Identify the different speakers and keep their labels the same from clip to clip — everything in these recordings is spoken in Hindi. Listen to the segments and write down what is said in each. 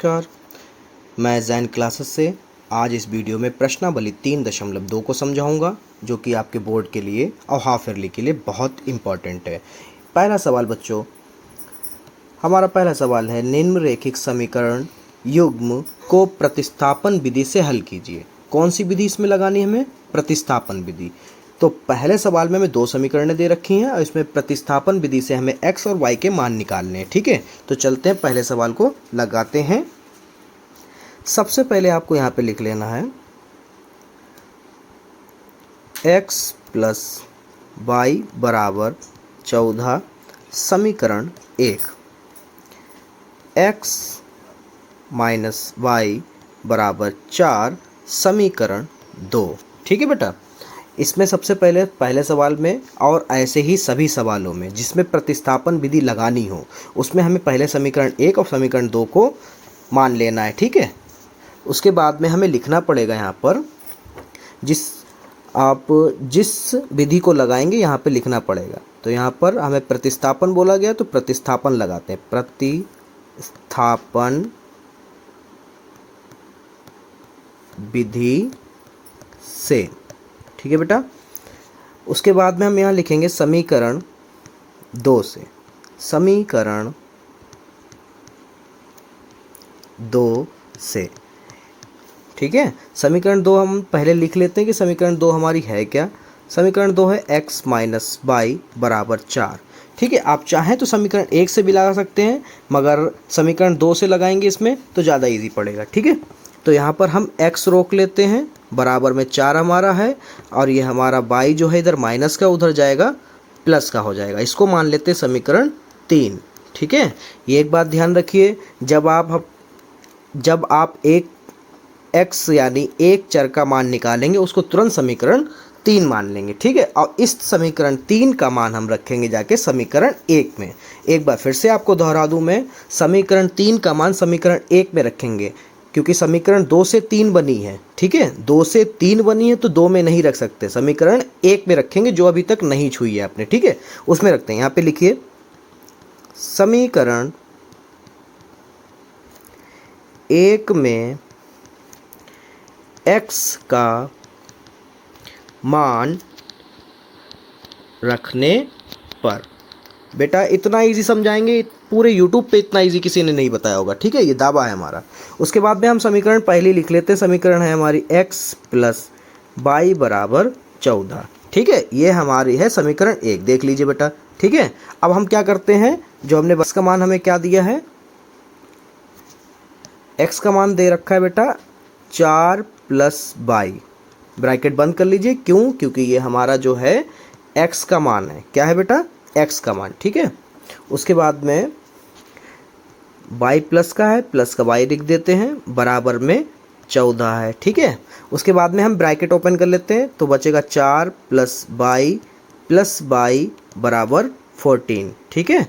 Speaker 1: नमस्कार, मैं जैन क्लासेस से आज इस वीडियो में प्रश्नावली 3.2 को समझाऊंगा, जो कि आपके बोर्ड के लिए और हाफ ईयरली के लिए बहुत इम्पॉर्टेंट है। पहला सवाल बच्चों, हमारा पहला सवाल है निम्नरेखिक समीकरण युग्म को प्रतिस्थापन विधि से हल कीजिए। कौन सी विधि इसमें लगानी है हमें? प्रतिस्थापन विधि। तो पहले सवाल में हमें दो समीकरणें दे रखी हैं और इसमें प्रतिस्थापन विधि से हमें x और y के मान निकालने हैं। ठीक है, तो चलते हैं पहले सवाल को लगाते हैं। सबसे पहले आपको यहाँ पे लिख लेना है x प्लस वाई बराबर 14 समीकरण 1, x माइनस वाई बराबर 4 समीकरण 2। ठीक है बेटा, इसमें सबसे पहले सवाल में और ऐसे ही सभी सवालों में जिसमें प्रतिस्थापन विधि लगानी हो उसमें हमें पहले समीकरण 1 और समीकरण 2 को मान लेना है। ठीक है, उसके बाद में हमें लिखना पड़ेगा यहाँ पर जिस विधि को लगाएंगे यहाँ पे लिखना पड़ेगा। तो यहाँ पर हमें प्रतिस्थापन बोला गया तो प्रतिस्थापन लगाते हैं, प्रतिस्थापन विधि से। ठीक है बेटा, उसके बाद में हम यहाँ लिखेंगे समीकरण 2 से, समीकरण 2 से। ठीक है, समीकरण 2 हम पहले लिख लेते हैं कि समीकरण 2 हमारी है क्या। समीकरण 2 है x माइनस वाई बराबर 4। ठीक है, आप चाहें तो समीकरण 1 से भी लगा सकते हैं, मगर समीकरण 2 से लगाएंगे इसमें तो ज़्यादा इजी पड़ेगा। ठीक है, तो यहाँ पर हम x रोक लेते हैं, बराबर में 4 हमारा है और ये हमारा y जो है इधर माइनस का उधर जाएगा प्लस का हो जाएगा। इसको मान लेते हैं समीकरण 3। ठीक है, ये एक बात ध्यान रखिए, जब आप एक x यानी एक चर का मान निकालेंगे उसको तुरंत समीकरण 3 मान लेंगे। ठीक है, और इस समीकरण 3 का मान हम रखेंगे जाके समीकरण 1 में। एक बार फिर से आपको दोहरा दूं मैं, समीकरण 3 का मान समीकरण 1 में रखेंगे क्योंकि समीकरण 2 से 3 बनी है। ठीक है, 2 से 3 बनी है तो 2 में नहीं रख सकते, समीकरण 1 में रखेंगे जो अभी तक नहीं छुई है आपने। ठीक है, उसमें रखते हैं। यहाँ पे लिखिए समीकरण 1 में x का मान रखने पर। बेटा इतना इजी समझाएंगे, पूरे YouTube पे इतना इजी किसी ने नहीं बताया होगा। ठीक है, ये दावा है हमारा। उसके बाद में हम समीकरण पहले लिख लेते हैं, समीकरण है हमारी x प्लस वाई बराबर 14। ठीक है, ये हमारी है समीकरण 1, देख लीजिए बेटा। ठीक है, अब हम क्या करते हैं, जो हमने बस का मान हमें क्या दिया है, x का मान दे रखा है बेटा 4 प्लस वाई, ब्रैकेट बंद कर लीजिए। क्यों? क्योंकि ये हमारा जो है x का मान है। क्या है बेटा? x का मान। ठीक है, उसके बाद में y प्लस का है, प्लस का y लिख देते हैं, बराबर में 14 है। ठीक है, उसके बाद में हम ब्रैकेट ओपन कर लेते हैं तो बचेगा 4 प्लस y बराबर 14। ठीक है,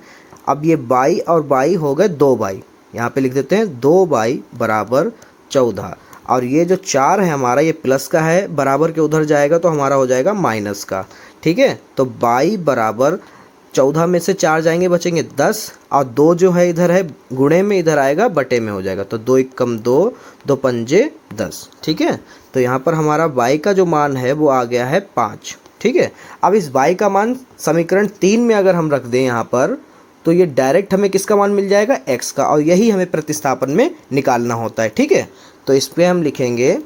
Speaker 1: अब ये y और y हो गए 2y, यहाँ पे लिख देते हैं 2y बराबर 14। और ये जो 4 है हमारा, ये प्लस का है, बराबर के उधर जाएगा तो हमारा हो जाएगा माइनस का। ठीक है, तो y बराबर 14 में से 4 जाएंगे, बचेंगे 10, और 2 जो है इधर है गुणे में, इधर आएगा बटे में हो जाएगा। तो 2 एकम 2, 2 पंजे 10। ठीक है, तो यहाँ पर हमारा y का जो मान है वो आ गया है 5। ठीक है, अब इस y का मान समीकरण 3 में अगर हम रख दें यहाँ पर, तो ये डायरेक्ट हमें किसका मान मिल जाएगा? x का, और यही हमें प्रतिस्थापन में निकालना होता है। ठीक है, तो इस पर हम लिखेंगे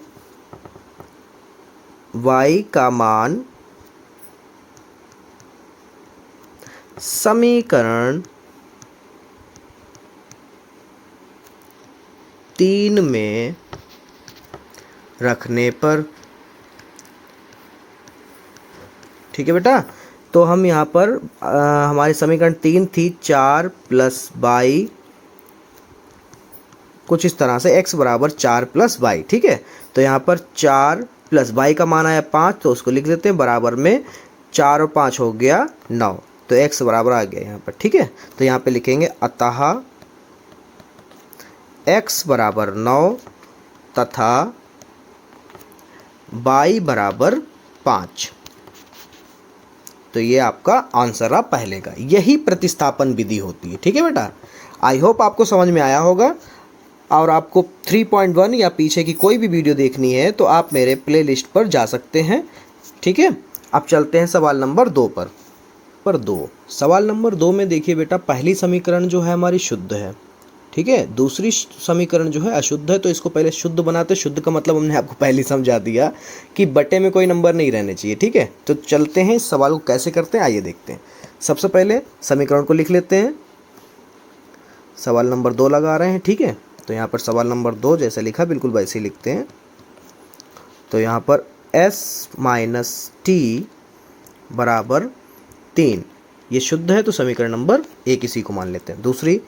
Speaker 1: y का मान समीकरण 3 में रखने पर। ठीक है बेटा, तो हम यहाँ पर हमारी समीकरण 3 थी 4 प्लस वाई, कुछ इस तरह से x बराबर 4 प्लस वाई। ठीक है, तो यहाँ पर 4 प्लस वाई का मान आया 5, तो उसको लिख देते हैं, बराबर में 4 और 5 हो गया 9, तो x बराबर आ गया यहाँ पर। ठीक है, तो यहाँ पे लिखेंगे अतः x बराबर 9 तथा y बराबर 5। तो ये आपका आंसर रहा पहले का। यही प्रतिस्थापन विधि होती है। ठीक है बेटा, आई होप आपको समझ में आया होगा। और आपको 3.1 या पीछे की कोई भी वीडियो देखनी है तो आप मेरे प्लेलिस्ट पर जा सकते हैं। ठीक है, अब चलते हैं सवाल नंबर 2 पर 2। सवाल नंबर 2 में देखिए बेटा, पहली समीकरण जो है हमारी शुद्ध है, ठीक है, दूसरी समीकरण जो है अशुद्ध है। तो इसको पहले शुद्ध बनाते। शुद्ध का मतलब हमने आपको पहले समझा दिया कि बटे में कोई नंबर नहीं रहने चाहिए। ठीक है, तो चलते हैं इस सवाल को कैसे करते हैं, आइए देखते हैं। सबसे पहले समीकरण को लिख लेते हैं। सवाल नंबर 2 लगा रहे हैं। ठीक है, तो यहाँ पर सवाल नंबर 2 जैसे लिखा बिल्कुल वैसे ही लिखते हैं। तो यहाँ पर s माइनस टी बराबर 3, ये शुद्ध है तो समीकरण नंबर 1 इसी को मान लेते हैं। दूसरी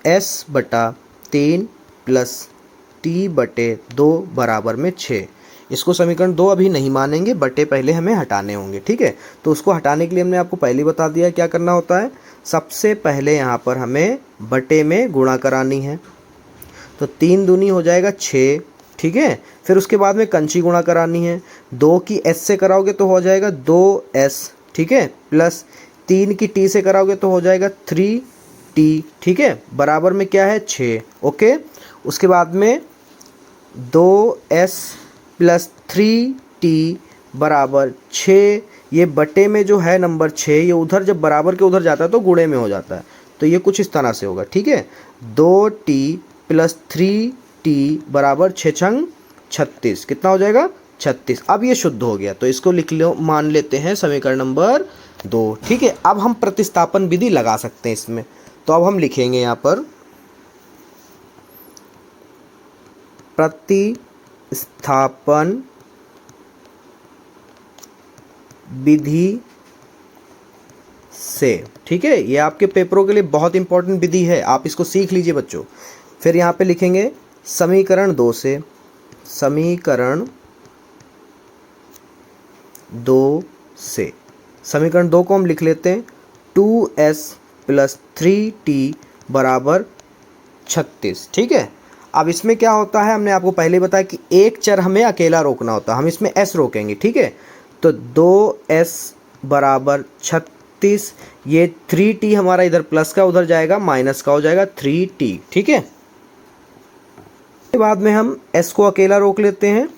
Speaker 1: s बटा 3 प्लस टी बटे 2 बराबर में 6, इसको समीकरण 2 अभी नहीं मानेंगे, बटे पहले हमें हटाने होंगे। ठीक है, तो उसको हटाने के लिए हमने आपको पहले बता दिया क्या करना होता है। सबसे पहले यहाँ पर हमें बटे में गुणा करानी है, तो 3 दूनी हो जाएगा 6। ठीक है, फिर उसके बाद में कंची गुणा करानी है। 2 की s से कराओगे तो हो जाएगा 2s, ठीक है, प्लस 3 की t से कराओगे तो हो जाएगा 3t। ठीक है, बराबर में क्या है 6। ओके, उसके बाद में 2s प्लस 3t बराबर 6, ये बटे में जो है नंबर 6, ये उधर जब बराबर के उधर जाता है तो गुणे में हो जाता है, तो ये कुछ इस तरह से होगा। ठीक है, 2t प्लस 3t बराबर 6 छंग 36, कितना हो जाएगा 36। अब ये शुद्ध हो गया तो इसको लिख लो, मान लेते हैं समीकरण नंबर 2। ठीक है, अब हम प्रतिस्थापन विधि लगा सकते हैं इसमें। तो अब हम लिखेंगे यहाँ पर प्रतिस्थापन विधि से। ठीक है, ये आपके पेपरों के लिए बहुत इंपॉर्टेंट विधि है, आप इसको सीख लीजिए बच्चों। फिर यहाँ पे लिखेंगे समीकरण 2 से, समीकरण 2 से, समीकरण 2 को हम लिख लेते हैं 2s प्लस 3t बराबर 36। ठीक है, अब इसमें क्या होता है, हमने आपको पहले बताया कि एक चर हमें अकेला रोकना होता है, हम इसमें s रोकेंगे। ठीक है, तो 2s बराबर 36, ये 3t हमारा इधर प्लस का उधर जाएगा माइनस का हो जाएगा 3t। ठीक है, के बाद में हम s को अकेला रोक लेते हैं।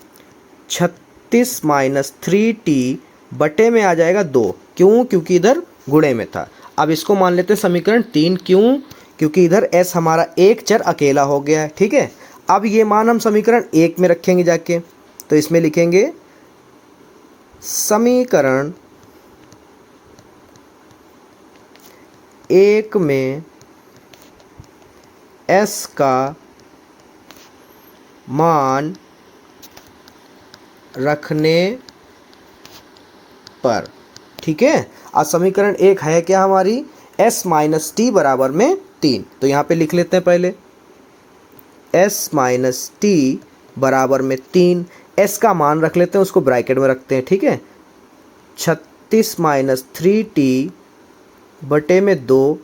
Speaker 1: 36 माइनस 3t बटे में आ जाएगा 2, क्यों, क्योंकि इधर गुणे में था। अब इसको मान लेते हैं समीकरण 3, क्यों, क्योंकि इधर s हमारा एक चर अकेला हो गया है। ठीक है, अब ये मान हम समीकरण 1 में रखेंगे जाके, तो इसमें लिखेंगे समीकरण 1 में s का मान रखने पर। ठीक है, आज समीकरण 1 है क्या हमारी, s माइनस टी बराबर में 3, तो यहाँ पे लिख लेते हैं पहले s माइनस टी बराबर में 3, s का मान रख लेते हैं, उसको ब्रैकेट में रखते हैं। ठीक है, 36 माइनस 3t बटे में 2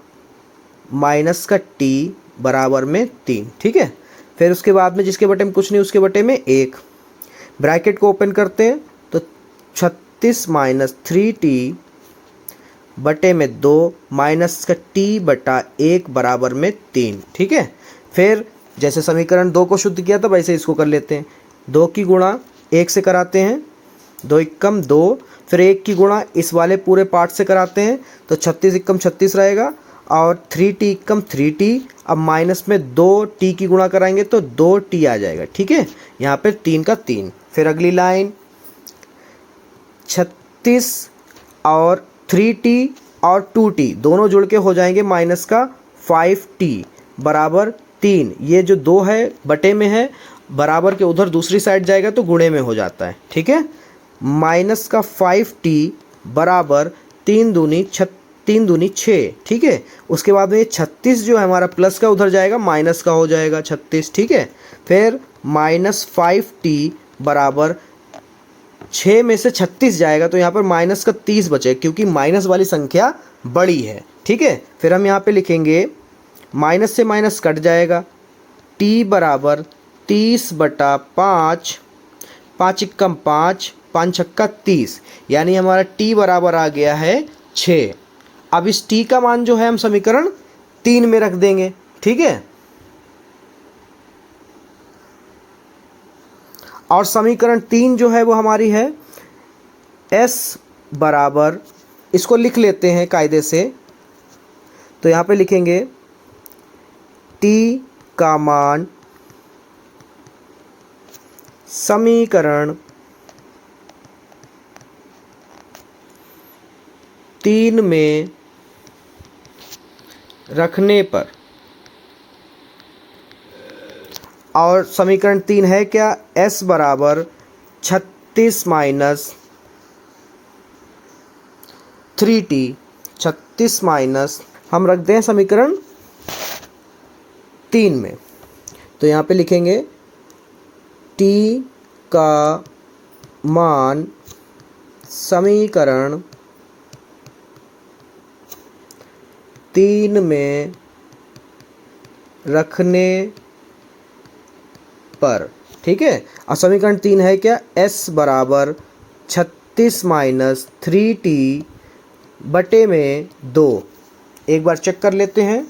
Speaker 1: माइनस का t बराबर में 3। ठीक है, फिर उसके बाद में जिसके बटे में कुछ नहीं उसके बटे में 1, ब्रैकेट को ओपन करते हैं तो 36 माइनस 3t बटे में 2 माइनस का t बटा 1 बराबर में 3। ठीक है, फिर जैसे समीकरण 2 को शुद्ध किया था वैसे इसको कर लेते हैं। 2 की गुणा 1 से कराते हैं, 2 एकम 2, फिर 1 की गुणा इस वाले पूरे पार्ट से कराते हैं तो 36 एकम 36 रहेगा, और 3t एकम 3t। अब माइनस में 2t की गुणा कराएंगे तो 2t आ जाएगा। ठीक है, यहाँ पे 3 का 3। फिर अगली लाइन 36 और 3t और 2t दोनों जुड़ के हो जाएंगे माइनस का 5t बराबर 3। ये जो 2 है बटे में है, बराबर के उधर दूसरी साइड जाएगा तो गुणे में हो जाता है। ठीक है, माइनस का 5t बराबर 3 दूनी 6। ठीक है, उसके बाद में ये 36 जो है हमारा प्लस का उधर जाएगा माइनस का हो जाएगा 36। ठीक है, फिर माइनस 5t बराबर 6 में से 36 जाएगा तो यहाँ पर माइनस का 30 बचे, क्योंकि माइनस वाली संख्या बड़ी है। ठीक है, फिर हम यहाँ पे लिखेंगे माइनस से माइनस कट जाएगा, t बराबर 30 बटा 5, 5 एकम 5, 5 छक्का 30, यानी हमारा t बराबर आ गया है 6। अब इस t का मान जो है हम समीकरण 3 में रख देंगे। ठीक है, और समीकरण 3 जो है वो हमारी है s बराबर, इसको लिख लेते हैं कायदे से, तो यहाँ पे लिखेंगे t का मान समीकरण 3 में रखने पर, और समीकरण 3 है क्या, s बराबर 36 माइनस 3t, 36 माइनस हम रख दें समीकरण 3 में, तो यहाँ पे लिखेंगे t का मान समीकरण 3 में रखने पर, ठीक है। और समीकरण 3 है क्या, s बराबर 36 माइनस 3t बटे में 2। एक बार चेक कर लेते हैं,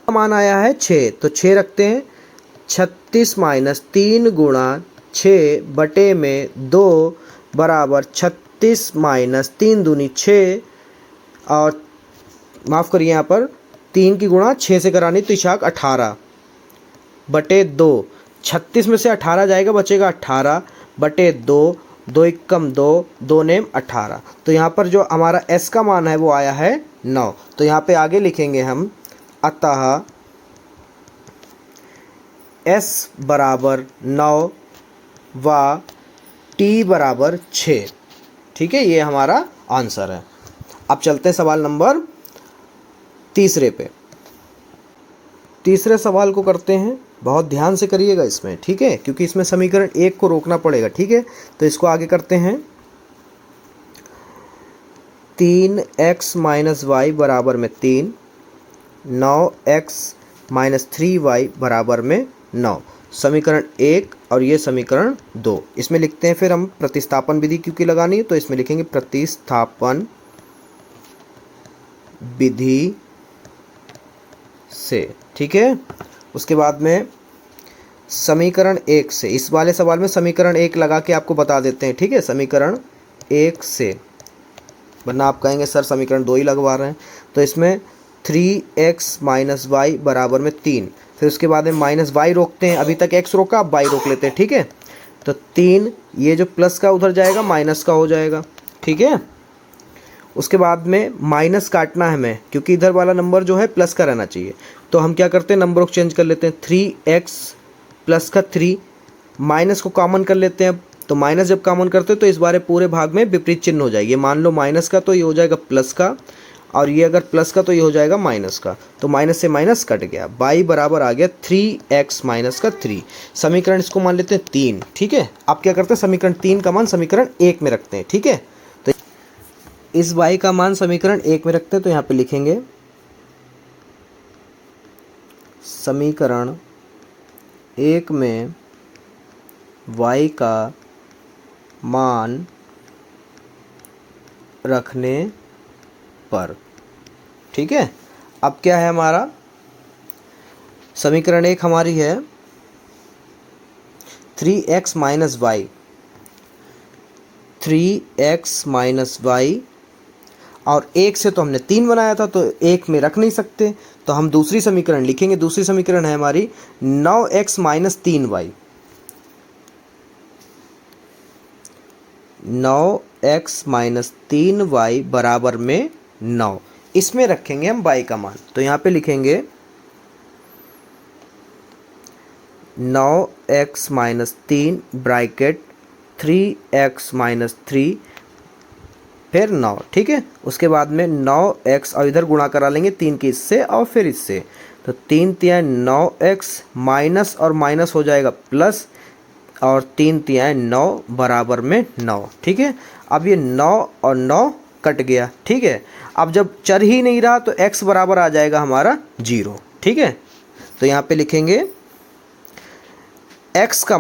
Speaker 1: मान आया है 6, तो 6 रखते हैं, 36 माइनस 3 गुणा 6 बटे में 2 बराबर 36 माइनस 3 दूनी 6, और माफ़ करिए यहाँ पर 3 की गुणा 6 से करानी तो इशाक 18 बटे 2, 36 में से 18 जाएगा, बचेगा 18 बटे 2, 2 एकम 2, 2 नेम 18। तो यहाँ पर जो हमारा s का मान है वो आया है 9। तो यहाँ पे आगे लिखेंगे हम, अतः s बराबर 9 व t बराबर 6, ठीक है, ये हमारा आंसर है। अब चलते हैं सवाल नंबर तीसरे पे। तीसरे सवाल को करते हैं, बहुत ध्यान से करिएगा इसमें, ठीक है, क्योंकि इसमें समीकरण 1 को रोकना पड़ेगा, ठीक है। तो इसको आगे करते हैं, 3x माइनस वाई बराबर में 3, 9x माइनस 3y बराबर में 9, समीकरण 1 और ये समीकरण 2। इसमें लिखते हैं फिर हम प्रतिस्थापन विधि क्योंकि लगानी है, तो इसमें लिखेंगे प्रतिस्थापन विधि से, ठीक है। उसके बाद में समीकरण 1 से, इस वाले सवाल में समीकरण 1 लगा के आपको बता देते हैं, ठीक है, समीकरण 1 से, वरना आप कहेंगे सर समीकरण 2 ही लगवा रहे हैं। तो इसमें 3x माइनस वाई बराबर में 3, फिर उसके बाद में माइनस वाई रोकते हैं, अभी तक x रोका, अब y रोक लेते हैं, ठीक है। तो 3, ये जो प्लस का उधर जाएगा माइनस का हो जाएगा, ठीक है। उसके बाद में माइनस काटना है हमें, क्योंकि इधर वाला नंबर जो है प्लस का रहना चाहिए, तो हम क्या करते हैं, नंबर को चेंज कर लेते हैं, 3x प्लस का 3, माइनस को कॉमन कर लेते हैं। तो माइनस जब कॉमन करते हैं तो इस बारे पूरे भाग में विपरीत चिन्ह हो जाएगी, मान लो माइनस का तो ये हो जाएगा प्लस का, और ये अगर प्लस का तो ये हो जाएगा माइनस का, तो माइनस से माइनस कट गया, y बराबर आ गया 3x माइनस का 3। समीकरण इसको मान लेते हैं 3, ठीक है। आप क्या करते हैं, समीकरण 3 का मान समीकरण 1 में रखते हैं, ठीक है। तो इस y का मान समीकरण 1 में रखते हैं, तो यहाँ पे लिखेंगे समीकरण 1 में y का मान रखने पर, ठीक है। अब क्या है हमारा समीकरण 1 हमारी है 3x minus Y, 3x minus Y, और 1 से तो हमने 3 बनाया था, तो 1 में रख नहीं सकते, तो हम दूसरी समीकरण लिखेंगे। दूसरी समीकरण है हमारी 9x minus 3y, 9x minus 3y बराबर में 9, इसमें रखेंगे हम y का मान। तो यहाँ पे लिखेंगे 9x minus 3 bracket 3x minus 3 फिर 9, ठीक है। उसके बाद में 9x और इधर गुणा करा लेंगे 3 की इससे और फिर इससे, तो 3 तिहाई 9x माइनस और माइनस हो जाएगा प्लस, और 3 तिहाई 9 बराबर में 9, ठीक है। अब ये 9 और 9 कट गया, ठीक है। अब जब चर ही नहीं रहा तो x बराबर आ जाएगा हमारा 0, ठीक है। तो यहाँ पे लिखेंगे x का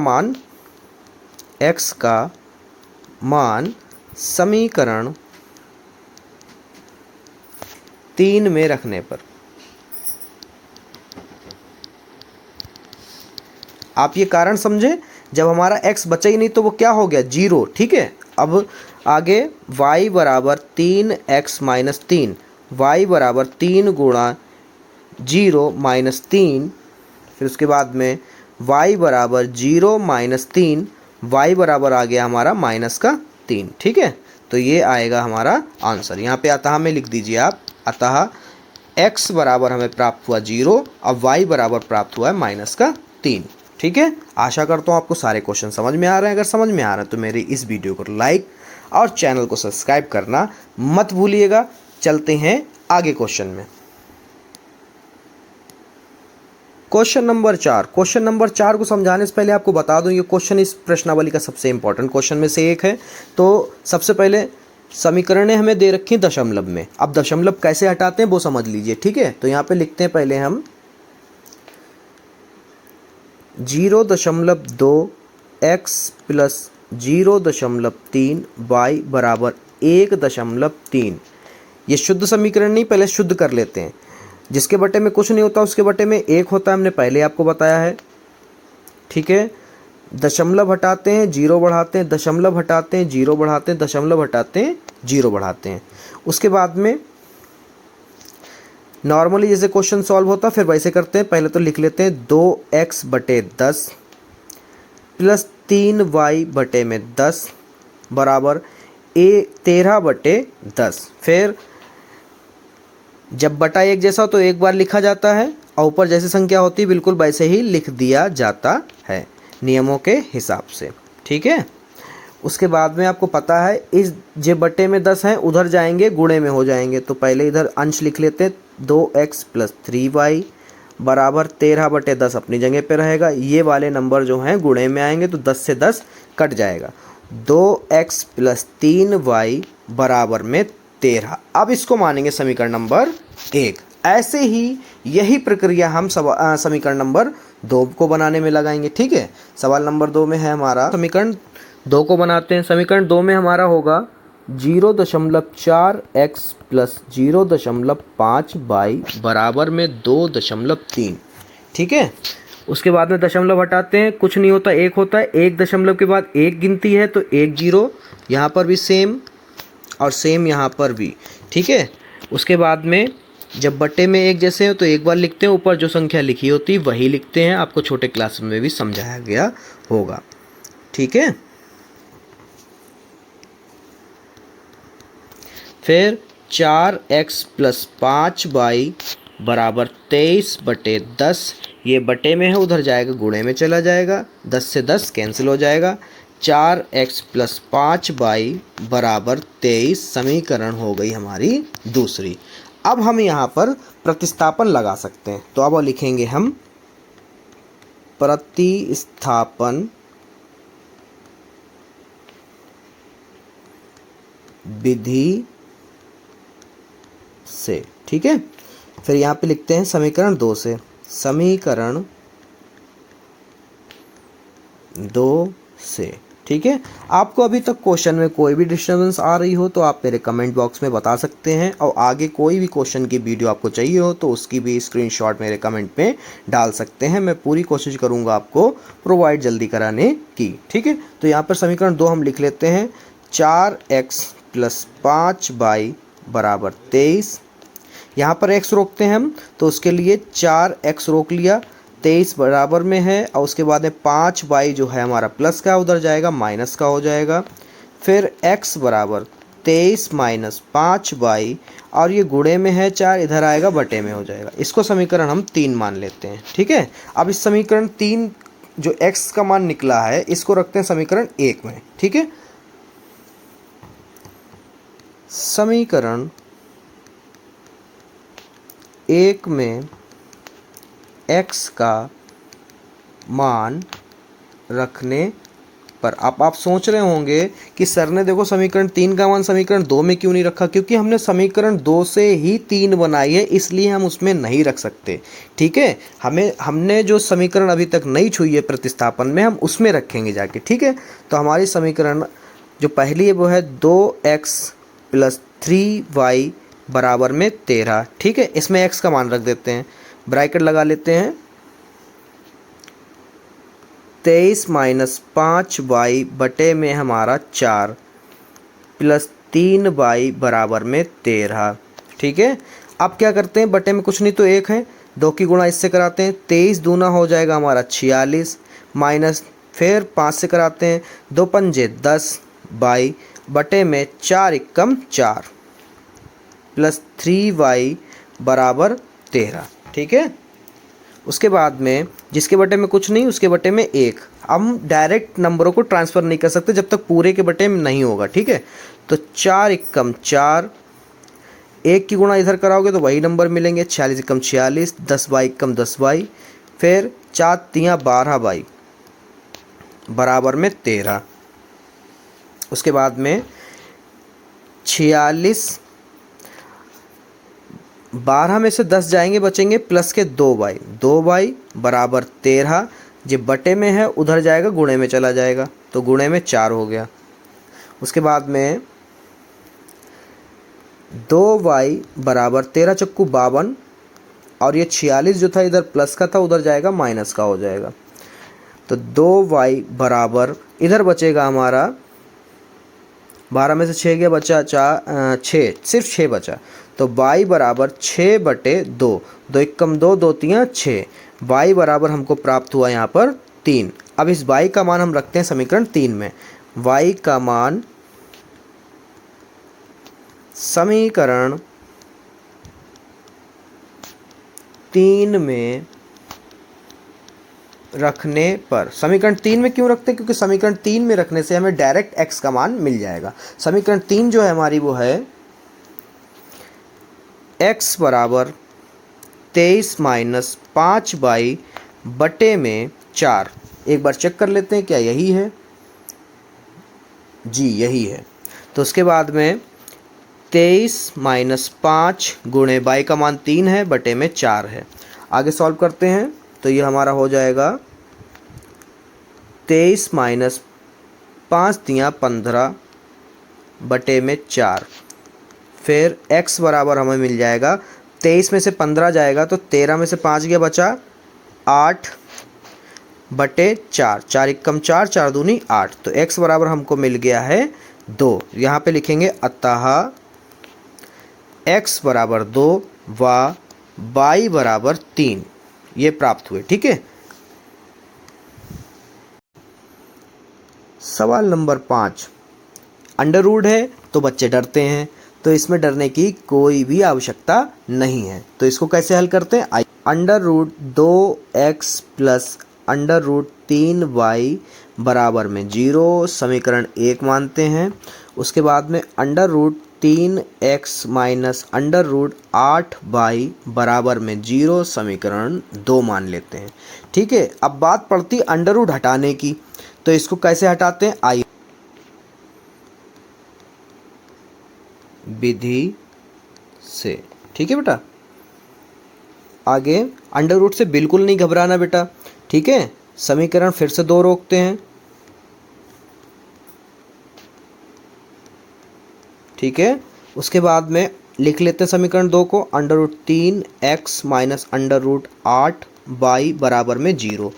Speaker 1: मान समीकरण 3 में रखने पर। आप ये कारण समझे, जब हमारा x बचा ही नहीं तो वो क्या हो गया, 0। ठीक है, अब आगे y बराबर 3x माइनस 3, y बराबर 3 गुणा 0 माइनस 3, फिर उसके बाद में y बराबर 0 माइनस 3, y बराबर आ गया हमारा माइनस का 3। ठीक है, तो ये आएगा हमारा आंसर। यहाँ पे अतः में लिख दीजिए आप, अतः x बराबर हमें प्राप्त हुआ 0, अब y बराबर प्राप्त हुआ है माइनस का 3। ठीक है, आशा करता हूँ आपको सारे क्वेश्चन समझ में आ रहे हैं। अगर समझ में आ रहा है तो मेरी इस वीडियो को लाइक और चैनल को सब्सक्राइब करना मत भूलिएगा। चलते हैं आगे क्वेश्चन में। Question number 4। क्वेश्चन नंबर 4 को समझाने से पहले आपको बता दूं, ये क्वेश्चन इस प्रश्नावली का सबसे इंपॉर्टेंट क्वेश्चन में से एक है। तो सबसे पहले समीकरणें हमें दे रखी हैं दशमलव में। अब दशमलव कैसे हटाते हैं वो समझ लीजिए। ठीक है, तो यहाँ पे लिखते हैं पहले हम 0.2 x प्लस 0.3 y बराबर 1.3। ये शुद्ध समीकरण नहीं, पहले शुद्ध कर लेते हैं। जिसके बटे में कुछ नहीं होता उसके बटे में 1 होता है, हमने पहले आपको बताया है। ठीक है, दशमलव हटाते हैं, 0 बढ़ाते हैं, दशमलव हटाते हैं, 0 बढ़ाते हैं, दशमलव हटाते हैं, 0 बढ़ाते हैं। उसके बाद में नॉर्मली जैसे क्वेश्चन सॉल्व होता फिर वैसे करते हैं। पहले तो लिख लेते हैं 2x बटे 10 प्लस 3y बटे में 10 बराबर 13 बटे 10। फिर जब बटा एक जैसा हो तो एक बार लिखा जाता है और ऊपर जैसी संख्या होती है बिल्कुल वैसे ही लिख दिया जाता है नियमों के हिसाब से। ठीक है, उसके बाद में आपको पता है इस जे बटे में 10 हैं उधर जाएंगे गुणे में हो जाएंगे, तो पहले इधर अंश लिख लेते हैं 2x प्लस 3y बराबर 13 बटे 10 अपनी जगह पे रहेगा। ये वाले नंबर जो हैं गुणे में आएंगे तो 10 से 10 कट जाएगा। 2x प्लस 3y बराबर में 13। अब इसको मानेंगे समीकरण नंबर 1। ऐसे ही यही प्रक्रिया हम समीकरण नंबर 2 को बनाने में लगाएंगे। ठीक है, सवाल नंबर 2 में है हमारा, समीकरण 2 को बनाते हैं। समीकरण 2 में हमारा होगा 0.4x प्लस 0.5y बराबर में 2.3। ठीक है, उसके बाद में दशमलव हटाते हैं, कुछ नहीं होता, 1 होता है। 1 दशमलव के बाद 1 गिनती है तो 1 0, यहाँ पर भी सेम और सेम यहाँ पर भी। ठीक है, उसके बाद में जब बटे में एक जैसे हो तो एक बार लिखते हैं, ऊपर जो संख्या लिखी होती है वही लिखते हैं। आपको छोटे क्लास में भी समझाया गया होगा। ठीक है, फिर 4x प्लस 5y बराबर 23 बटे 10। ये बटे में है उधर जाएगा गुणे में चला जाएगा, 10 से 10 कैंसिल हो जाएगा। 4x प्लस 5y बराबर 23 समीकरण हो गई हमारी दूसरी। अब हम यहाँ पर प्रतिस्थापन लगा सकते हैं, तो अब लिखेंगे हम प्रतिस्थापन विधि से। ठीक है, फिर यहाँ पे लिखते हैं समीकरण 2 से, समीकरण 2 से। ठीक है, आपको अभी तक क्वेश्चन में कोई भी डिस्टर्बेंस आ रही हो तो आप मेरे कमेंट बॉक्स में बता सकते हैं, और आगे कोई भी क्वेश्चन की वीडियो आपको चाहिए हो तो उसकी भी स्क्रीनशॉट मेरे कमेंट में डाल सकते हैं। मैं पूरी कोशिश करूंगा आपको प्रोवाइड जल्दी कराने की। ठीक है, तो यहाँ पर समीकरण 2 हम लिख लेते हैं 4x प्लस 5y बराबर 23। यहाँ पर x रोकते हैं हम, तो उसके लिए 4x रोक लिया, 23 बराबर में है, और उसके बाद में 5y जो है हमारा प्लस का उधर जाएगा माइनस का हो जाएगा। फिर x बराबर 23 माइनस 5y, और ये गुणे में है 4 इधर आएगा बटे में हो जाएगा। इसको समीकरण हम 3 मान लेते हैं। ठीक है, अब इस समीकरण 3 जो x का मान निकला है इसको रखते हैं समीकरण 1 में। ठीक है, समीकरण 1 में x का मान रखने पर अब आप सोच रहे होंगे कि सर ने देखो समीकरण 3 का मान समीकरण 2 में क्यों नहीं रखा, क्योंकि हमने समीकरण 2 से ही 3 बनाई है इसलिए हम उसमें नहीं रख सकते। ठीक है, हमने जो समीकरण अभी तक नहीं छुई है प्रतिस्थापन में हम उसमें रखेंगे जाके। ठीक है, तो हमारी समीकरण जो पहली है वो है 2x प्लस 3y बराबर में 13। ठीक है, इसमें x का मान रख देते हैं, ब्रैकेट लगा लेते हैं, 23 माइनस 5y बटे में हमारा 4 प्लस 3y बराबर में 13। ठीक है, अब क्या करते हैं, बटे में कुछ नहीं तो 1 है, 2 की गुणा इससे कराते हैं, 23 दूना हो जाएगा हमारा 46 माइनस फिर 5 से कराते हैं, 2 पंजे 10 बाई बटे में 4 एकम 4 प्लस 3y बराबर 13। ठीक है, उसके बाद में जिसके बटे में कुछ नहीं उसके बटे में 1। अब हम डायरेक्ट नंबरों को ट्रांसफ़र नहीं कर सकते जब तक पूरे के बटे में नहीं होगा। ठीक है, तो 4 एकम 4, 1 की गुणा इधर कराओगे तो वही नंबर मिलेंगे, 46 एकम 46, 10 बाई एकम 10 बाई, फिर 4 तियाँ 12 बाई बराबर में 13। उसके बाद में 46, 12 में से 10 जाएंगे बचेंगे प्लस के 2 बाई बराबर 13। जो बटे में है उधर जाएगा गुणे में चला जाएगा, तो गुणे में 4 हो गया। उसके बाद में 2y बराबर 13 चक्कू 52, और ये 46 जो था इधर प्लस का था उधर जाएगा माइनस का हो जाएगा, तो 2y बराबर इधर बचेगा हमारा 12 में से 6 गया बचा 6, सिर्फ 6 बचा, तो y बराबर 6 बटे 2, 2 एकम 2, 2 तियाँ 6, y बराबर हमको प्राप्त हुआ यहाँ पर 3। अब इस y का मान हम रखते हैं समीकरण 3 में। y का मान समीकरण 3 में रखने पर, समीकरण 3 में क्यों रखते हैं, क्योंकि समीकरण 3 में रखने से हमें डायरेक्ट x का मान मिल जाएगा। समीकरण 3 जो है हमारी वो है x बराबर 23 माइनस 5 बाई बटे में 4। एक बार चेक कर लेते हैं क्या यही है, जी यही है। तो उसके बाद में 23 माइनस 5 गुणे बाई का मान 3 है बटे में 4 है। आगे सॉल्व करते हैं तो ये हमारा हो जाएगा 23 माइनस 5 तियाँ 15 बटे में 4, फिर x बराबर हमें मिल जाएगा 23 में से 15 जाएगा तो 13 में से 5 गया बचा 8 बटे 4, 4 एकम 4, 4 दूनी 8, तो x बराबर हमको मिल गया है 2। यहाँ पे लिखेंगे अतः x बराबर 2 व y बराबर 3, ये प्राप्त हुए। ठीक है, सवाल नंबर 5, अंडर रूट है तो बच्चे डरते हैं, तो इसमें डरने की कोई भी आवश्यकता नहीं है। तो इसको कैसे हल करते हैं, under root 2x plus under root 3y बराबर में 0 समीकरण 1 मानते हैं। उसके बाद में under root 3x minus under root 8y बराबर में 0 समीकरण 2 मान लेते हैं। ठीक है, अब बात पड़ती अंडर रूट हटाने की, तो इसको कैसे हटाते हैं, आइए विधि से। ठीक है बेटा, आगे अंडर रूट से बिल्कुल नहीं घबराना बेटा। ठीक है, समीकरण फिर से 2 रोकते हैं। ठीक है, उसके बाद में लिख लेते हैं समीकरण 2 को, under root 3x minus under root 8y बराबर में 0।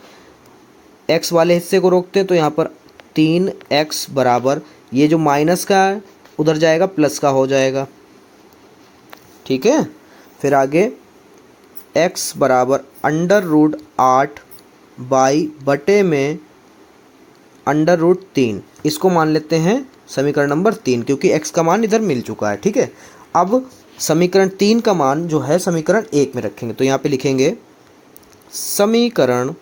Speaker 1: x वाले हिस्से को रोकते हैं तो यहाँ पर 3x बराबर ये जो माइनस का है उधर जाएगा प्लस का हो जाएगा। ठीक है, फिर आगे x बराबर अंडर रूट 8 बाई बटे में अंडर रूट 3, इसको मान लेते हैं समीकरण नंबर 3 क्योंकि x का मान इधर मिल चुका है। ठीक है, अब समीकरण 3 का मान जो है समीकरण 1 में रखेंगे, तो यहाँ पे लिखेंगे समीकरण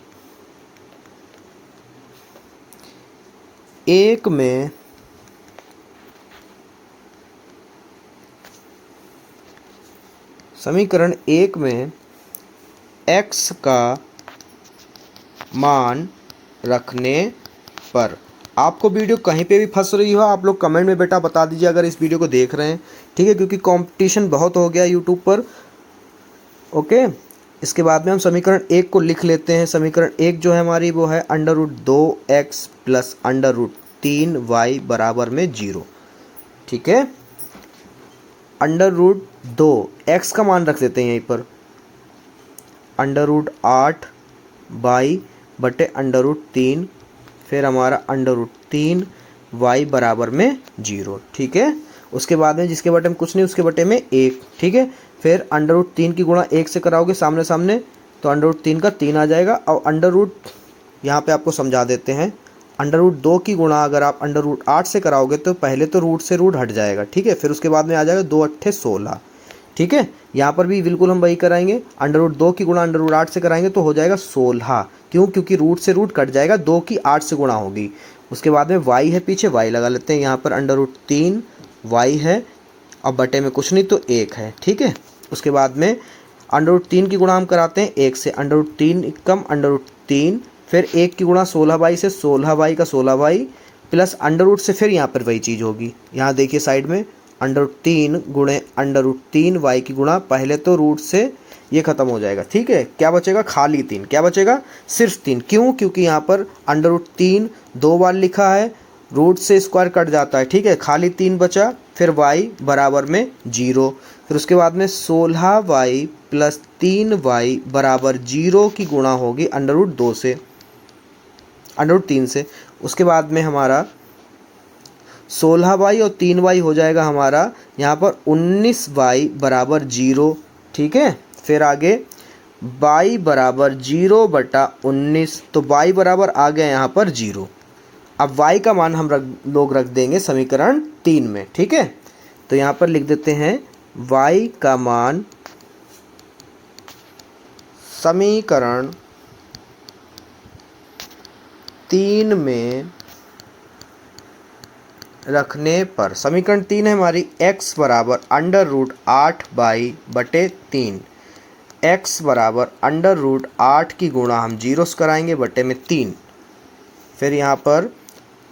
Speaker 1: 1 में समीकरण 1 में x का मान रखने पर, आपको वीडियो कहीं पे भी फंस रही हो आप लोग कमेंट में बेटा बता दीजिए अगर इस वीडियो को देख रहे हैं। ठीक है, क्योंकि कंपटीशन बहुत हो गया यूट्यूब पर। ओके, इसके बाद में हम समीकरण 1 को लिख लेते हैं। समीकरण 1 जो है हमारी वो है under root 2x plus under root 3y बराबर में 0। ठीक है, अंडर रूट 2 x का मान रख देते हैं यहीं पर, अंडर रूट 8 बाई बटे अंडर रूट 3 फिर हमारा √3 y बराबर में 0, ठीक है। उसके बाद में जिसके बटे में कुछ नहीं उसके बटे में 1, ठीक है। फिर √3 की गुणा 1 से कराओगे सामने सामने तो √3 का 3 आ जाएगा। और यहाँ पे आपको समझा देते हैं, √2 की गुणा अगर आप √8 से कराओगे तो पहले तो रूट से रूट हट जाएगा, ठीक है। फिर उसके बाद में आ जाएगा 2 अट्ठे 16, ठीक है। यहाँ पर भी बिल्कुल हम वही कराएंगे, √2 की गुणा √8 से कराएंगे तो हो जाएगा 16। क्यों? क्योंकि रूट से रूट कट जाएगा, 2 की 8 से गुणा होगी। उसके बाद में y है, पीछे y लगा लेते हैं। यहाँ पर √3 y है और बटे में कुछ नहीं तो 1 है, ठीक है। उसके बाद में √3 की गुणा हम कराते हैं 1 से, √3 कम √3, फिर 1 की गुणा 16y से, 16y का 16y प्लस अंडर से फिर यहाँ पर वही चीज़ होगी। यहाँ देखिए साइड में √3 गुणे √3y की गुणा, पहले तो रूट से ये ख़त्म हो जाएगा, ठीक है। क्या बचेगा? खाली 3। क्या बचेगा? सिर्फ 3। क्यों? क्योंकि यहाँ पर √3 2 बार लिखा है, रूट से स्क्वायर कट जाता है, ठीक है। खाली 3 बचा, फिर y बराबर में 0। फिर उसके बाद में 16y प्लस 3y बराबर 0 की गुणा होगी √2 से, √3 से। उसके बाद में हमारा 16y और 3y हो जाएगा हमारा यहाँ पर 19y बराबर 0, ठीक है। फिर आगे y बराबर 0/19, तो y बराबर आ गया यहाँ पर 0। अब y का मान हम लोग रख देंगे समीकरण 3 में, ठीक है। तो यहाँ पर लिख देते हैं y का मान समीकरण 3 में रखने पर, समीकरण 3 है हमारी x बराबर √8/3, x बराबर √8 की गुणा हम 0 से कराएंगे बटे में 3। फिर यहाँ पर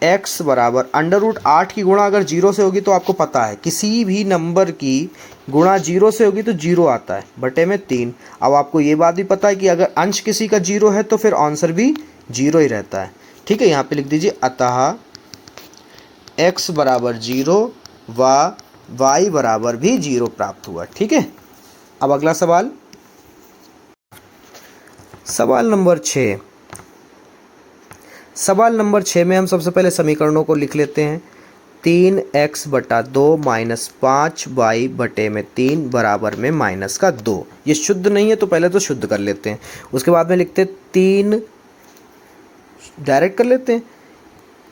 Speaker 1: x बराबर √8 की गुणा अगर 0 से होगी तो आपको पता है किसी भी नंबर की गुणा 0 से होगी तो 0 आता है, बटे में 3। अब आपको ये बात भी पता है कि अगर अंश किसी का 0 है तो फिर आंसर भी 0 ही रहता है, ठीक है। यहाँ पे लिख दीजिए अतः x बराबर 0 व y बराबर भी 0 प्राप्त हुआ, ठीक है। अब अगला सवाल, सवाल नंबर 6। सवाल नंबर 6 में हम सबसे पहले समीकरणों को लिख लेते हैं। 3x/2 माइनस 5y बटे में 3 बराबर में माइनस का 2। ये शुद्ध नहीं है तो पहले तो शुद्ध कर लेते हैं। उसके बाद में लिखते 3, डायरेक्ट कर लेते हैं,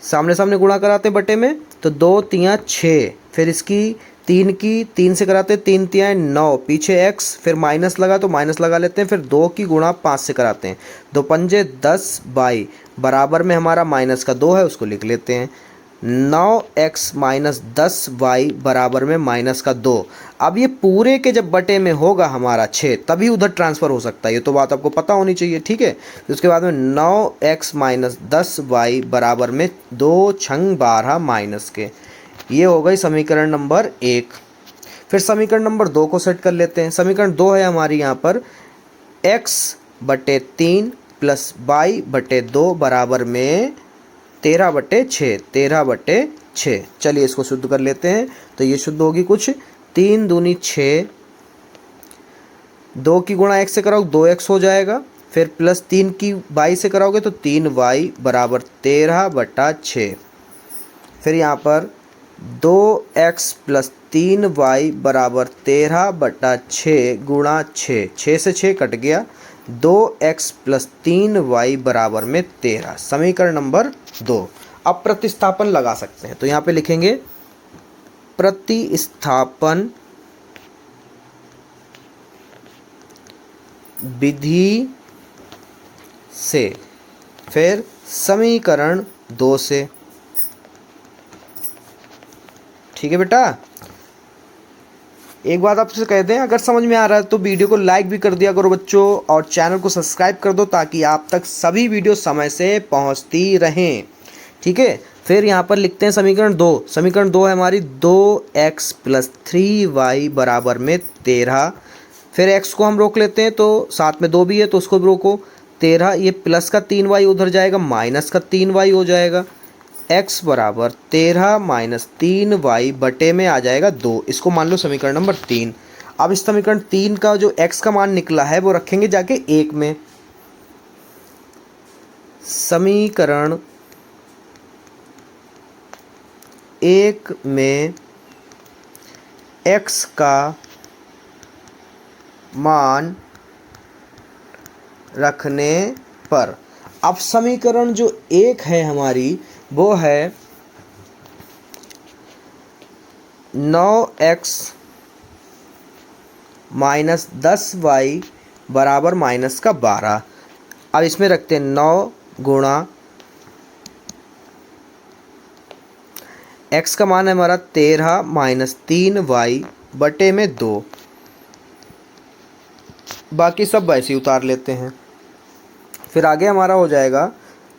Speaker 1: सामने सामने गुणा कराते हैं बटे में, तो 2 3 6, फिर इसकी 3 की 3 से कराते हैं, 3 3 9, पीछे x, फिर माइनस लगा तो माइनस लगा लेते हैं, फिर 2 की गुणा 5 से कराते हैं, 2 पंजे 10y बराबर में हमारा माइनस का 2 है, उसको लिख लेते हैं। 9x माइनस 10y बराबर में माइनस का 2। अब ये पूरे के जब बटे में होगा हमारा 6 तभी उधर ट्रांसफ़र हो सकता है, ये तो बात आपको पता होनी चाहिए, ठीक है। उसके बाद में 9x माइनस 10y बराबर में 2 छंग 12 माइनस के। ये हो गई समीकरण नंबर 1। फिर समीकरण नंबर 2 को सेट कर लेते हैं। समीकरण 2 है हमारी यहाँ पर x/3 प्लस y/2 बराबर में 13/6, 13/6। चलिए इसको शुद्ध कर लेते हैं। तो ये शुद्ध होगी कुछ 3 दूनी 6, 2 की गुणा x से कराओ 2x हो जाएगा, फिर प्लस 3 की y से कराओगे तो 3y बराबर 13/6। फिर यहाँ पर 2x प्लस 3y बराबर 13/6 गुणा 6, 6 से 6 कट गया, 2x प्लस 3y बराबर में 13, समीकरण नंबर 2। अब प्रतिस्थापन लगा सकते हैं, तो यहाँ पे लिखेंगे प्रतिस्थापन विधि से, फिर समीकरण 2 से, ठीक है बेटा। एक बात आपसे कह दें, अगर समझ में आ रहा है तो वीडियो को लाइक भी कर दिया करो बच्चों, और चैनल को सब्सक्राइब कर दो ताकि आप तक सभी वीडियो समय से पहुंचती रहें, ठीक है। फिर यहाँ पर लिखते हैं समीकरण 2। समीकरण 2 है हमारी 2x प्लस 3y बराबर में 13। फिर x को हम रोक लेते हैं, तो साथ में 2 भी है तो उसको भी रोको, 13, ये प्लस का 3y उधर जाएगा, माइनस का 3y हो जाएगा, x बराबर 13 माइनस 3y बटे में आ जाएगा 2। इसको मान लो समीकरण नंबर 3। अब इस समीकरण 3 का जो x का मान निकला है वो रखेंगे जाके 1 में। समीकरण 1 में x का मान रखने पर। अब समीकरण जो 1 है हमारी वो है 9x माइनस 10y बराबर माइनस का 12। अब इसमें रखते हैं 9 गुणा x का मान है हमारा 13 माइनस 3y बटे में 2। बाकी सब वैसे ही उतार लेते हैं। फिर आगे हमारा हो जाएगा,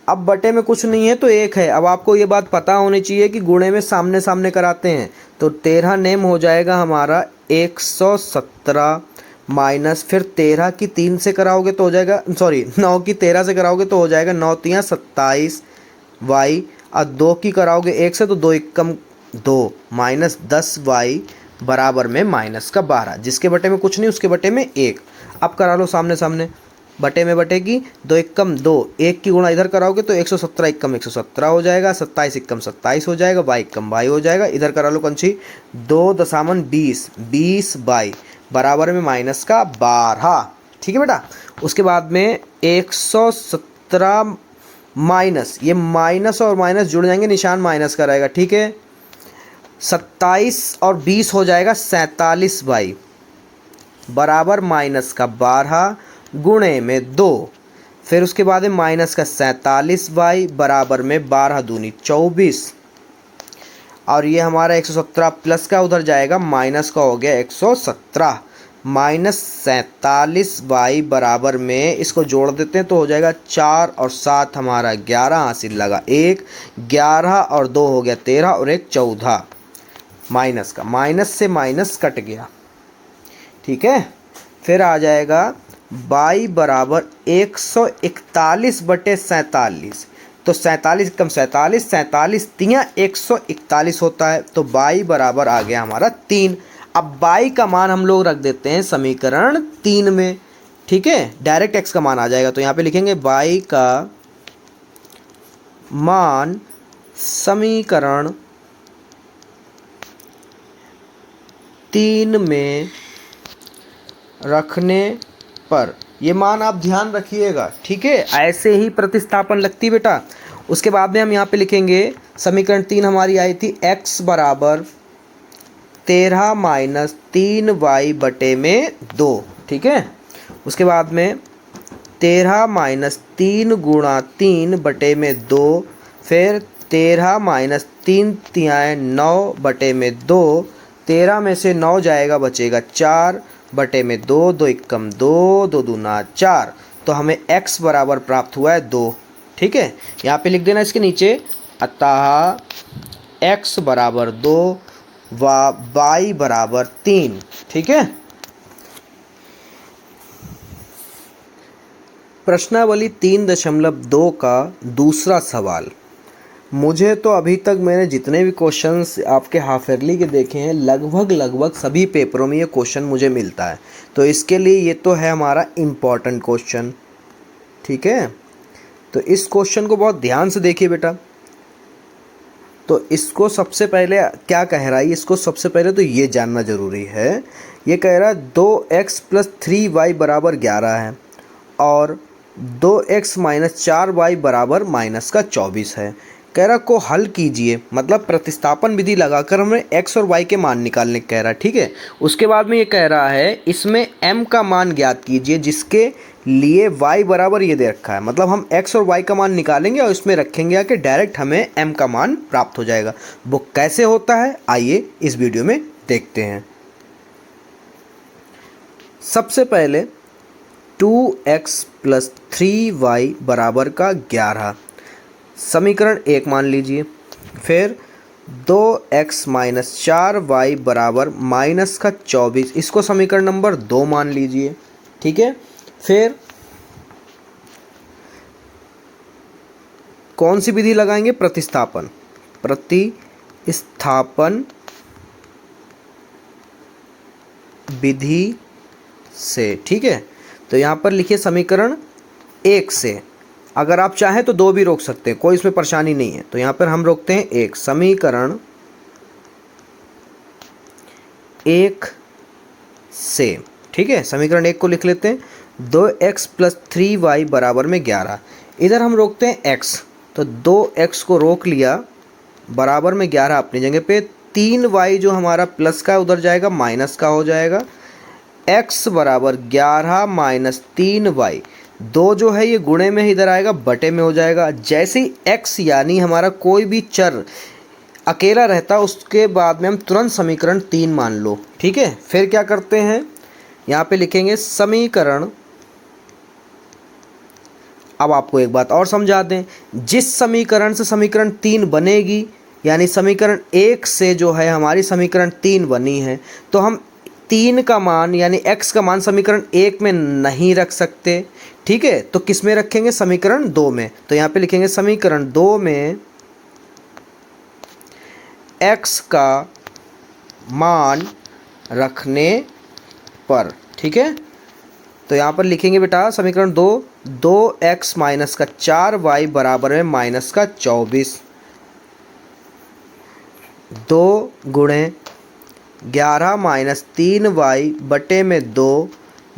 Speaker 1: अब बटे में कुछ नहीं है तो 1 है। अब आपको ये बात पता होनी चाहिए कि गुणे में सामने सामने कराते हैं, तो 13 नेम हो जाएगा हमारा 117 माइनस फिर 13 की 3 से कराओगे तो हो जाएगा, सॉरी 9 की 13 से कराओगे तो हो जाएगा 9 तियाँ 27 वाई, और 2 की कराओगे 1 से तो 2 एकम 2 माइनस 10 वाई बराबर में माइनस का 12। जिसके बटे में कुछ नहीं उसके बटे में 1। अब करा लो सामने सामने, बटे में बटेगी 2 एकम 2, 1 की गुणा इधर कराओगे तो 117 एकम 117 हो जाएगा, 27 एकम 27 हो जाएगा, वाई एकम वाई हो जाएगा। इधर करा लो कंची 2 दशामन 20, 20 वाई बराबर में माइनस का 12। ठीक है बेटा। उसके बाद में 117 माइनस, ये माइनस और माइनस जुड़ जाएंगे, निशान माइनस का रहेगा। ठीक है, 27 और 20 हो जाएगा 47 वाई बराबर माइनस का 12 गुणे में 2। फिर उसके बाद में माइनस का 47 वाई बराबर में 12 दूनी 24, और ये हमारा 117 प्लस का उधर जाएगा माइनस का हो गया 117 माइनस 47 वाई बराबर में, इसको जोड़ देते हैं तो हो जाएगा 4 और 7 हमारा 11 हासिल लगा 1, 11 और 2 हो गया 13 और 1 14, माइनस का माइनस से माइनस कट गया। ठीक है, फिर आ जाएगा y बराबर 141 बटे 47, तो 47 कम 47, 47 तियाँ 141 होता है, तो y बराबर आ गया हमारा 3। अब y का मान हम लोग रख देते हैं समीकरण 3 में। ठीक है, डायरेक्ट x का मान आ जाएगा, तो यहाँ पे लिखेंगे y का मान समीकरण 3 में रखने पर। ये मान आप ध्यान रखिएगा। ठीक है, ऐसे ही प्रतिस्थापन लगती बेटा। उसके बाद में हम यहाँ पे लिखेंगे समीकरण 3 हमारी आई थी x बराबर 13 माइनस 3y बटे में 2। ठीक है, उसके बाद में 13 माइनस 3 गुणा 3 बटे में 2, फिर 13 माइनस 3 तियाँ 9 बटे में 2, 13 में से 9 जाएगा बचेगा 4 बटे में 2, 2 एकम 2, 2 दूना 4, तो हमें x बराबर प्राप्त हुआ है 2। ठीक है, यहाँ पे लिख देना इसके नीचे, अतः x बराबर 2 व y बराबर 3। ठीक है, प्रश्नावली 3.2 का दूसरा सवाल। मुझे तो अभी तक मैंने जितने भी क्वेश्चंस आपके हाफ ईयरली के देखे हैं लगभग सभी पेपरों में ये क्वेश्चन मुझे मिलता है, तो इसके लिए ये तो है हमारा इम्पॉर्टेंट क्वेश्चन। ठीक है, तो इस क्वेश्चन को बहुत ध्यान से देखिए बेटा। तो इसको सबसे पहले क्या कह रहा है, इसको सबसे पहले तो ये जानना ज़रूरी है। ये कह रहा है 2x प्लस 3y बराबर 11 है और 2x माइनस 4y बराबर माइनस का 24 है। कह रहा को हल कीजिए, मतलब प्रतिस्थापन विधि लगाकर हमें x और y के मान निकालने कह रहा है। ठीक है, उसके बाद में ये कह रहा है इसमें m का मान ज्ञात कीजिए जिसके लिए y बराबर ये दे रखा है, मतलब हम x और y का मान निकालेंगे और इसमें रखेंगे आके डायरेक्ट हमें m का मान प्राप्त हो जाएगा। वो कैसे होता है आइए इस वीडियो में देखते हैं। सबसे पहले 2x प्लस 3y बराबर का 11 समीकरण 1 मान लीजिए, फिर 2x माइनस 4y बराबर माइनस का 24, इसको समीकरण नंबर 2 मान लीजिए। ठीक है, फिर कौन सी विधि लगाएंगे, प्रतिस्थापन विधि से। ठीक है, तो यहाँ पर लिखिए समीकरण 1 से, अगर आप चाहें तो 2 भी रोक सकते हैं, कोई इसमें परेशानी नहीं है। तो यहाँ पर हम रोकते हैं 1, समीकरण 1 से, ठीक है। समीकरण 1 को लिख लेते हैं, 2x + 3y बराबर में 11। इधर हम रोकते हैं x, तो 2x को रोक लिया, बराबर में 11 अपनी जगह पे। 3y जो हमारा प्लस का उधर जाएगा माइनस का हो जाएगा। x बराबर 11 - 3y, 2 जो है ये गुणे में इधर आएगा, बटे में हो जाएगा। जैसे ही x यानी हमारा कोई भी चर अकेला रहता उसके बाद में हम तुरंत समीकरण 3 मान लो, ठीक है। फिर क्या करते हैं, यहाँ पे लिखेंगे समीकरण। अब आपको एक बात और समझा दें, जिस समीकरण से समीकरण 3 बनेगी, यानी समीकरण 1 से जो है हमारी समीकरण 3 बनी है, तो हम 3 का मान यानी x का मान समीकरण 1 में नहीं रख सकते, ठीक है। तो किस में रखेंगे, समीकरण 2 में। तो यहाँ पे लिखेंगे समीकरण 2 में x का मान रखने पर, ठीक है। तो यहाँ पर लिखेंगे बेटा समीकरण 2x - 4y बराबर में -24। 2 गुणे 11 - 3y बटे में 2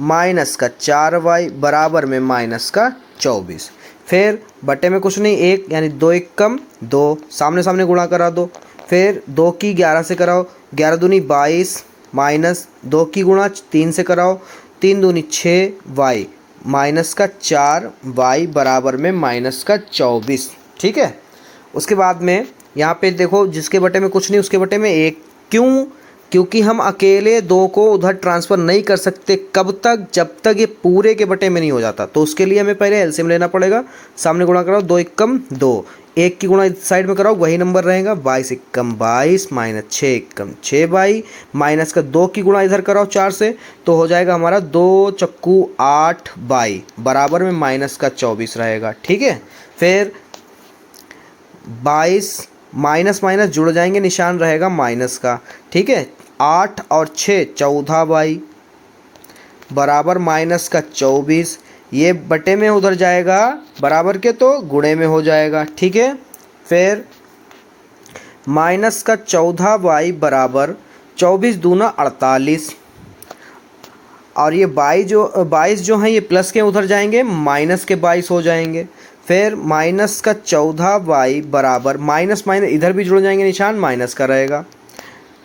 Speaker 1: -4y बराबर में -24। फिर बटे में कुछ नहीं, 1 यानी 2 1 कम 2, सामने सामने गुणा करा दो। फिर 2 की 11 से कराओ, 11 दूनी 22 माइनस 2 की गुणा 3 से कराओ, 3 दूनी 6y -4y बराबर में -24, ठीक है। उसके बाद में यहाँ पे देखो, जिसके बटे में कुछ नहीं उसके बटे में 1। क्यों, क्योंकि हम अकेले 2 को उधर ट्रांसफ़र नहीं कर सकते, कब तक, जब तक ये पूरे के बटे में नहीं हो जाता। तो उसके लिए हमें पहले एलसीएम लेना पड़ेगा। सामने गुणा कराओ, 2 1 कम 2, 1 की गुणा इस साइड में कराओ, वही नंबर रहेगा। 22 1 कम 22 -6 1 कम 6y माइनस का 2 की गुणा इधर कराओ 4 से, तो हो जाएगा हमारा 2 चक्कू 8y बराबर में -24 रहेगा, ठीक है। फिर 22 माइनस माइनस जुड़ जाएंगे, निशान रहेगा माइनस का, ठीक है। 8 और 6 14y बराबर -24। ये बटे में उधर जाएगा बराबर के, तो गुणे में हो जाएगा, ठीक है। फिर -14y बराबर 24 दूना 48, और ये 22 जो हैं ये प्लस के उधर जाएंगे, माइनस के 22 हो जाएंगे। फिर -14y बराबर माइनस माइनस इधर भी जुड़ जाएंगे, निशान माइनस का रहेगा।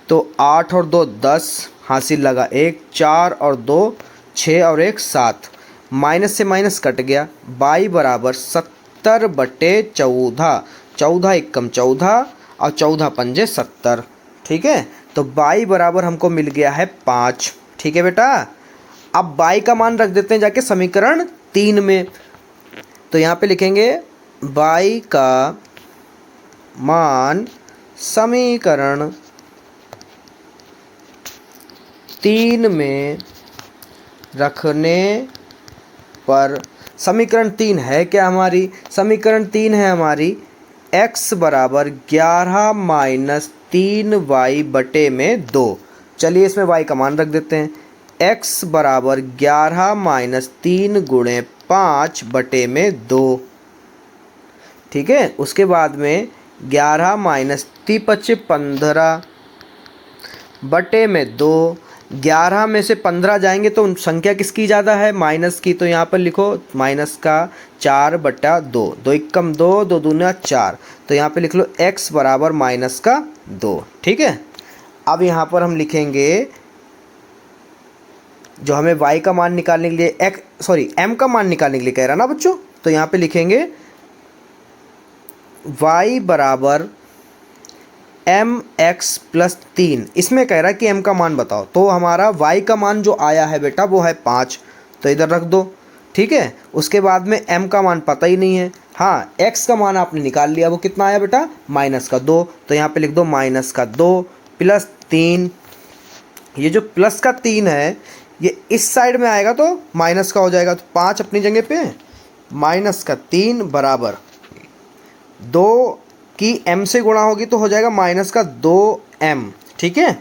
Speaker 1: तो 8 और 2 10, हासिल लगा 1, 4 और 2 6 और 1 7, माइनस से माइनस कट गया। y बराबर 70/14, 14 1 कम 14 और 14 पंजे 70, ठीक है। तो y बराबर हमको मिल गया है 5, ठीक है बेटा। अब y का मान रख देते हैं जाके समीकरण 3 में। तो यहाँ पे लिखेंगे y का मान समीकरण 3 में रखने पर, समीकरण 3 है क्या हमारी, समीकरण 3 है हमारी x बराबर 11 - 3y बटे में 2। चलिए इसमें y का मान रख देते हैं, x बराबर 11 - 3 गुणे 5 बटे में 2, ठीक है। उसके बाद में 11 - 3 × 15 बटे में 2। 11 में से 15 जाएंगे तो संख्या किसकी ज़्यादा है, माइनस की। तो यहाँ पर लिखो माइनस का 4/2, 2 1 कम 2, 2 दूना 4। तो यहाँ पे लिख लो x बराबर -2, ठीक है। अब यहाँ पर हम लिखेंगे जो हमें y का मान निकालने के लिए m का मान निकालने के लिए कह रहा ना बच्चों। तो यहाँ पे लिखेंगे y बराबर mx + 3, इसमें कह रहा है कि m का मान बताओ। तो हमारा y का मान जो आया है बेटा वो है 5, तो इधर रख दो, ठीक है। उसके बाद में m का मान पता ही नहीं है, हाँ x का मान आपने निकाल लिया, वो कितना आया बेटा -2। तो यहाँ पे लिख दो -2 + 3। ये जो प्लस का 3 है ये इस साइड में आएगा तो माइनस का हो जाएगा, तो 5 अपनी जगह पे, -3 बराबर 2 की m से गुणा होगी तो हो जाएगा -2m, ठीक है।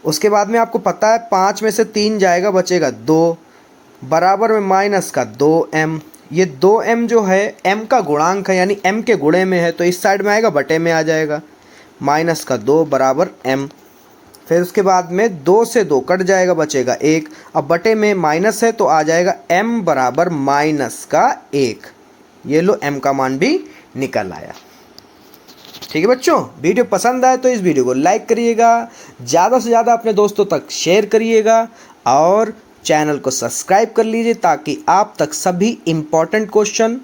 Speaker 1: उसके बाद में आपको पता है 5 में से 3 जाएगा, बचेगा 2 बराबर में -2m। ये 2m जो है m का गुणांक है, यानी m के गुणे में है, तो इस साइड में आएगा बटे में आ जाएगा, -2 बराबर m, फिर उसके बाद में 2 से 2 कट जाएगा, बचेगा 1। अब बटे में माइनस है तो आ जाएगा m बराबर माइनस का 1। ये लो m का मान भी निकल आया। ठीक है बच्चों, वीडियो पसंद आए तो इस वीडियो को लाइक करिएगा, ज़्यादा से ज़्यादा अपने दोस्तों तक शेयर करिएगा और चैनल को सब्सक्राइब कर लीजिए ताकि आप तक सभी इम्पॉर्टेंट क्वेश्चन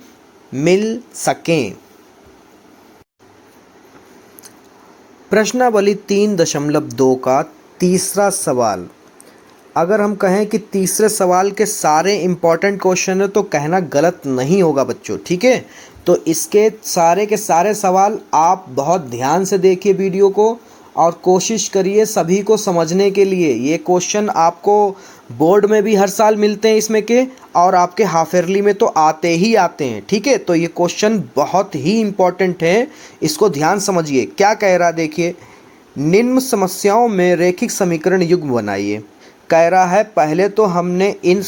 Speaker 1: मिल सकें। प्रश्नावली 3.2 का तीसरा सवाल। अगर हम कहें कि तीसरे सवाल के सारे इम्पॉर्टेंट क्वेश्चन है तो कहना गलत नहीं होगा बच्चों, ठीक है। तो इसके सारे के सारे सवाल आप बहुत ध्यान से देखिए वीडियो को और कोशिश करिए सभी को समझने के लिए। ये क्वेश्चन आपको बोर्ड में भी हर साल मिलते हैं इसमें के, और आपके हाफ ईयरली में तो आते ही आते हैं, ठीक है। तो ये क्वेश्चन बहुत ही इम्पॉर्टेंट है, इसको ध्यान समझिए। क्या कह रहा देखिए, निम्न समस्याओं में रैखिक समीकरण युग्म बनाइए। कह रहा है पहले तो हमने इन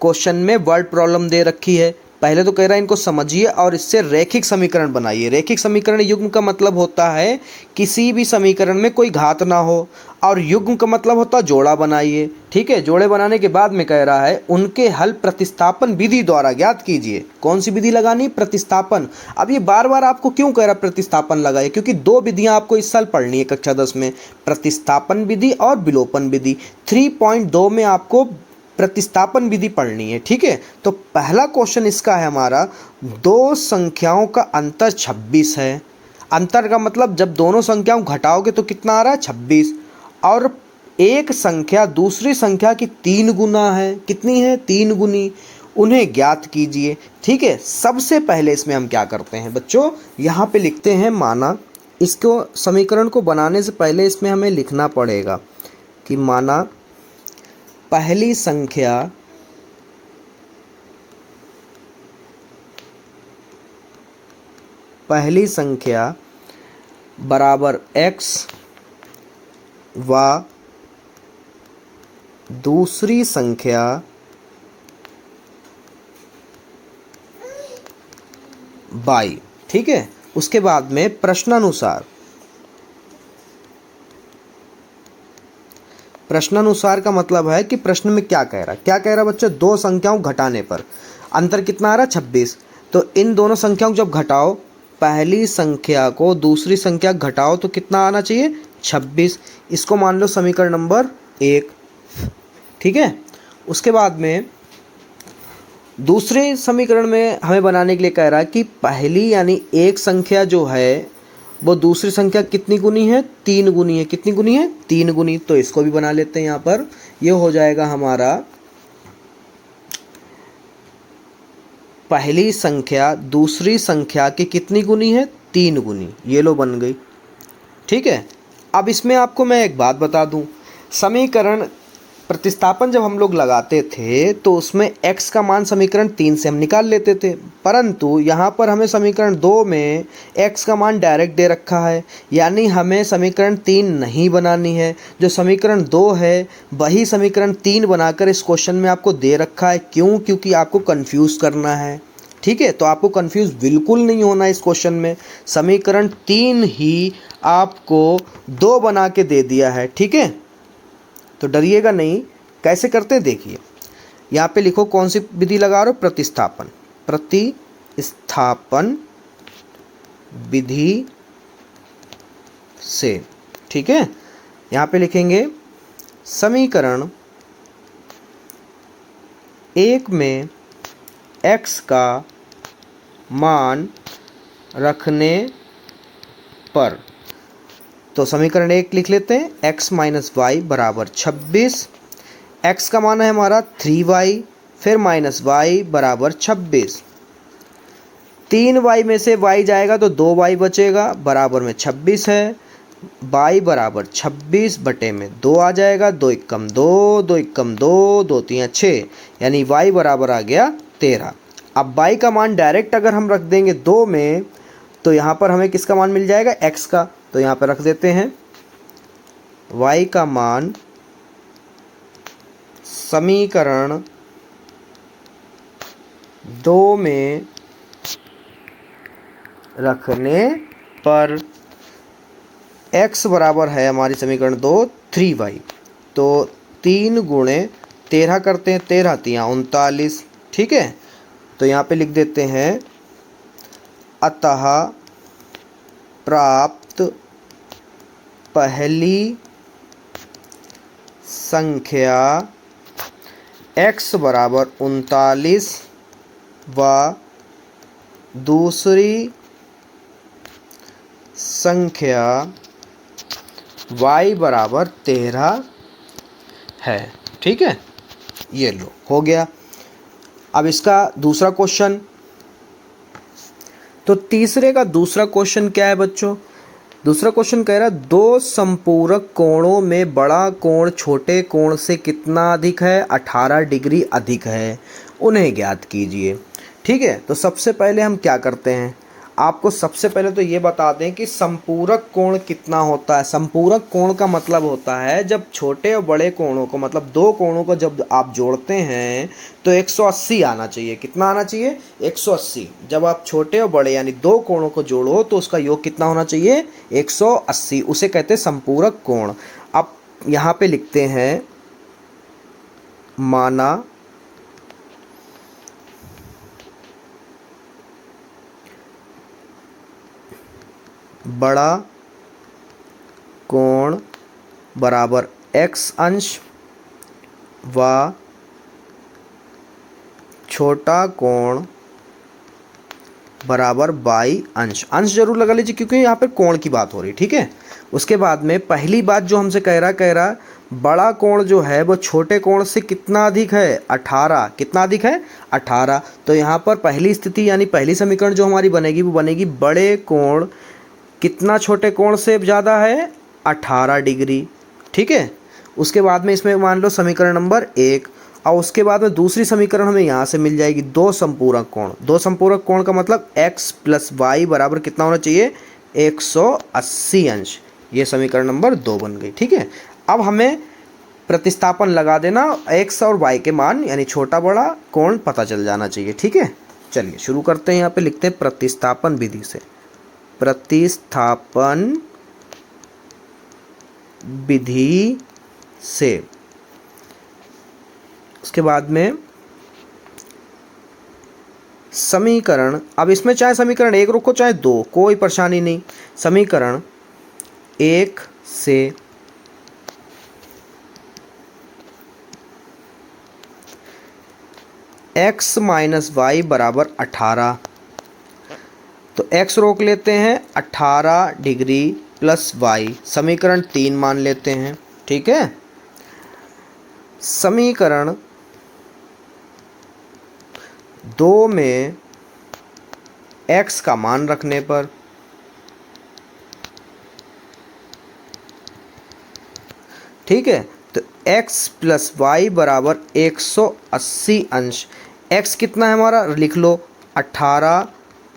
Speaker 1: क्वेश्चन में वर्ड प्रॉब्लम दे रखी है, पहले तो कह रहा है इनको समझिए और इससे रैखिक समीकरण बनाइए। रैखिक समीकरण युग्म का मतलब होता है किसी भी समीकरण में कोई घात ना हो, और युग्म का मतलब होता है जोड़ा बनाइए, ठीक है। जोड़े बनाने के बाद में कह रहा है उनके हल प्रतिस्थापन विधि द्वारा ज्ञात कीजिए। कौन सी विधि लगानी? प्रतिस्थापन। अब ये बार बार आपको क्यों कह रहा है प्रतिस्थापन लगाइए? क्योंकि 2 विधियां आपको इस साल पढ़नी है कक्षा 10 में, प्रतिस्थापन विधि और विलोपन विधि। 3.2 में आपको प्रतिस्थापन विधि पढ़नी है, ठीक है। तो पहला क्वेश्चन इसका है हमारा, 2 संख्याओं का अंतर 26 है। अंतर का मतलब जब दोनों संख्याओं घटाओगे तो कितना आ रहा है? 26। और एक संख्या दूसरी संख्या की 3 गुना है। कितनी है? 3 गुनी। उन्हें ज्ञात कीजिए, ठीक है। सबसे पहले इसमें हम क्या करते हैं बच्चों, यहाँ पे लिखते हैं माना। इसको समीकरण को बनाने से पहले इसमें हमें लिखना पड़ेगा कि माना पहली संख्या बराबर x व दूसरी संख्या y, ठीक है। उसके बाद में प्रश्नानुसार का मतलब है कि प्रश्न में क्या कह रहा है। क्या कह रहा है बच्चों? 2 संख्याओं घटाने पर अंतर कितना आ रहा है? 26। तो इन दोनों संख्याओं को जब घटाओ, पहली संख्या को दूसरी संख्या घटाओ तो कितना आना चाहिए? 26। इसको मान लो समीकरण नंबर 1, ठीक है। उसके बाद में दूसरे समीकरण में हमें बनाने के लिए कह रहा है कि पहली यानी एक संख्या जो है वो दूसरी संख्या कितनी गुनी है? 3 गुनी है। कितनी गुनी है? 3 गुनी। तो इसको भी बना लेते हैं यहाँ पर। ये हो जाएगा हमारा पहली संख्या दूसरी संख्या की कितनी गुनी है? 3 गुनी। ये लो बन गई, ठीक है। अब इसमें आपको मैं एक बात बता दूं, समीकरण प्रतिस्थापन जब हम लोग लगाते थे तो उसमें x का मान समीकरण 3 से हम निकाल लेते थे, परंतु यहाँ पर हमें समीकरण 2 में x का मान डायरेक्ट दे रखा है, यानी हमें समीकरण 3 नहीं बनानी है। जो समीकरण 2 है वही समीकरण 3 बनाकर इस क्वेश्चन में आपको दे रखा है। क्यों? क्योंकि आपको कन्फ्यूज़ करना है, ठीक है। तो आपको कंफ्यूज बिल्कुल नहीं होना इस क्वेश्चन में। समीकरण 3 ही आपको 2 बना के दे दिया है, ठीक है। तो डरिएगा नहीं। कैसे करते हैं देखिए, यहाँ पे लिखो कौन सी विधि लगा रहे हो? प्रतिस्थापन विधि से, ठीक है। यहाँ पे लिखेंगे समीकरण 1 में x का मान रखने पर, तो समीकरण 1 लिख लेते हैं, x माइनस वाई बराबर 26। x का मान है हमारा 3y, फिर माइनस y बराबर 26। 3y में से y जाएगा तो 2y बचेगा, बराबर में 26 है। y बराबर 26 बटे में 2 आ जाएगा, 2 एकम 2, 2 एकम 2, 2 3 6, यानी y बराबर आ गया 13। अब y का मान डायरेक्ट अगर हम रख देंगे 2 में तो यहाँ पर हमें किसका मान मिल जाएगा? x का। तो यहाँ पर रख देते हैं y का मान समीकरण 2 में रखने पर x बराबर है हमारी समीकरण 2 3y। तो 3 गुणे 13 करते हैं, 13 तियाँ 39, ठीक है। तो यहाँ पे लिख देते हैं अतः प्राप्त पहली संख्या x बराबर 39 व दूसरी संख्या y बराबर 13 है, ठीक है। ये लो हो गया। अब इसका दूसरा क्वेश्चन, तो तीसरे का दूसरा क्वेश्चन क्या है बच्चों? दूसरा क्वेश्चन कह रहा है दो संपूरक कोणों में बड़ा कोण छोटे कोण से कितना अधिक है? 18 डिग्री अधिक है, उन्हें ज्ञात कीजिए, ठीक है। तो सबसे पहले हम क्या करते हैं, आपको सबसे पहले तो ये बता दें कि संपूरक कोण कितना होता है। संपूरक कोण का मतलब होता है जब छोटे और बड़े कोणों को, मतलब दो कोणों को जब आप जोड़ते हैं तो 180 आना चाहिए। कितना आना चाहिए? 180। जब आप छोटे और बड़े यानी दो कोणों को जोड़ो तो उसका योग कितना होना चाहिए? 180। उसे कहते हैं संपूरक कोण। अब यहाँ पे लिखते हैं माना बड़ा कोण बराबर x अंश व छोटा कोण बराबर y अंश। अंश जरूर लगा लीजिए क्योंकि यहाँ पर कोण की बात हो रही है, ठीक है। उसके बाद में पहली बात जो हमसे कह रहा बड़ा कोण जो है वो छोटे कोण से कितना अधिक है? 18। कितना अधिक है? 18। तो यहाँ पर पहली स्थिति यानी पहली समीकरण जो हमारी बनेगी वो बनेगी बड़े कोण कितना छोटे कोण से ज़्यादा है? 18 डिग्री, ठीक है। उसके बाद में इसमें मान लो समीकरण नंबर 1, और उसके बाद में दूसरी समीकरण हमें यहाँ से मिल जाएगी दो संपूरक कोण। दो संपूरक कोण का मतलब x प्लस वाई बराबर कितना होना चाहिए? 180 अंश। ये समीकरण नंबर 2 बन गई, ठीक है। अब हमें प्रतिस्थापन लगा देना, x और y के मान यानी छोटा बड़ा कोण पता चल जाना चाहिए, ठीक है। चलिए शुरू करते हैं। यहाँ पे लिखते हैं प्रतिस्थापन विधि से। प्रतिस्थापन विधि से उसके बाद में समीकरण, अब इसमें चाहे समीकरण 1 रखो चाहे 2, कोई परेशानी नहीं। समीकरण 1 से x माइनस वाई बराबर 18, तो x रोक लेते हैं 18 डिग्री प्लस y, समीकरण 3 मान लेते हैं, ठीक है। समीकरण 2 में x का मान रखने पर ठीक है, तो x प्लस वाई बराबर 180 अंश। x कितना है हमारा? लिख लो 18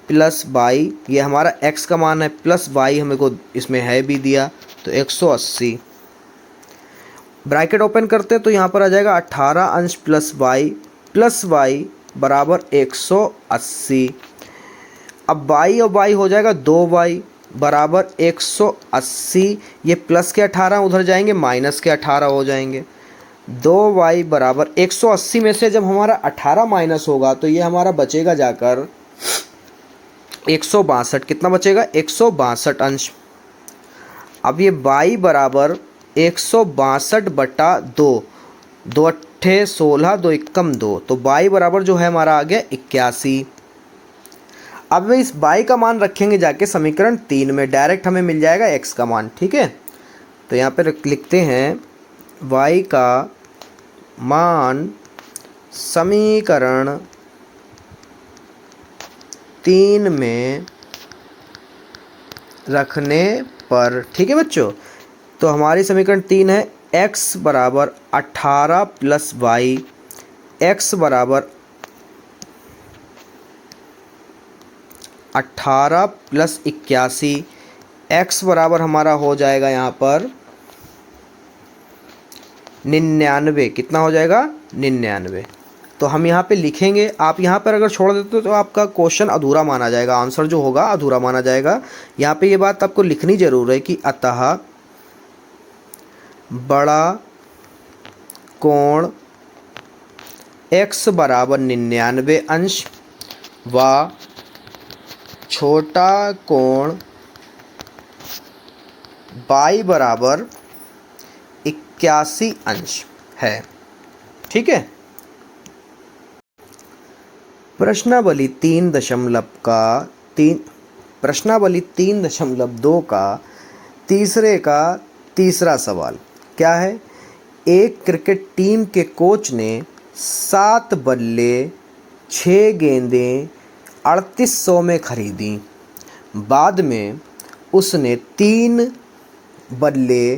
Speaker 1: प्लस वाई, ये हमारा x का मान है, प्लस वाई हमें को इसमें है भी दिया, तो 180। ब्रैकेट ओपन करते हैं तो यहाँ पर आ जाएगा 18 अंश प्लस वाई बराबर 180। अब y और y हो जाएगा 2y बराबर 180। ये प्लस के 18 उधर जाएंगे, माइनस के 18 हो जाएंगे। 2y बराबर 180 में से जब हमारा 18 माइनस होगा तो ये हमारा बचेगा जाकर 162। कितना बचेगा? 162 अंश। अब ये y बराबर 162 बटा 2, 2 अट्ठे 16, 2 एकम 2, तो y बराबर जो है हमारा आ गया 81। अब इस y का मान रखेंगे जाके समीकरण 3 में, डायरेक्ट हमें मिल जाएगा x का मान, ठीक है। तो यहाँ पर लिखते हैं y का मान समीकरण 3 में रखने पर, ठीक है बच्चों। तो हमारी समीकरण 3 है x बराबर 18 प्लस वाई, x बराबर 18 प्लस 81, x बराबर हमारा हो जाएगा यहाँ पर 99। कितना हो जाएगा? 99। तो हम यहाँ पे लिखेंगे, आप यहाँ पर अगर छोड़ देते तो आपका क्वेश्चन अधूरा माना जाएगा, आंसर जो होगा अधूरा माना जाएगा। यहाँ पे ये बात आपको लिखनी जरूर है कि अतः बड़ा कोण x बराबर 99 अंश व छोटा कोण y बराबर 81 अंश है। ठीक है। प्रश्नावली 3.2 का तीसरा सवाल क्या है। एक क्रिकेट टीम के कोच ने 7 बल्ले 6 गेंदें 3800 में खरीदी। बाद में उसने 3 बल्ले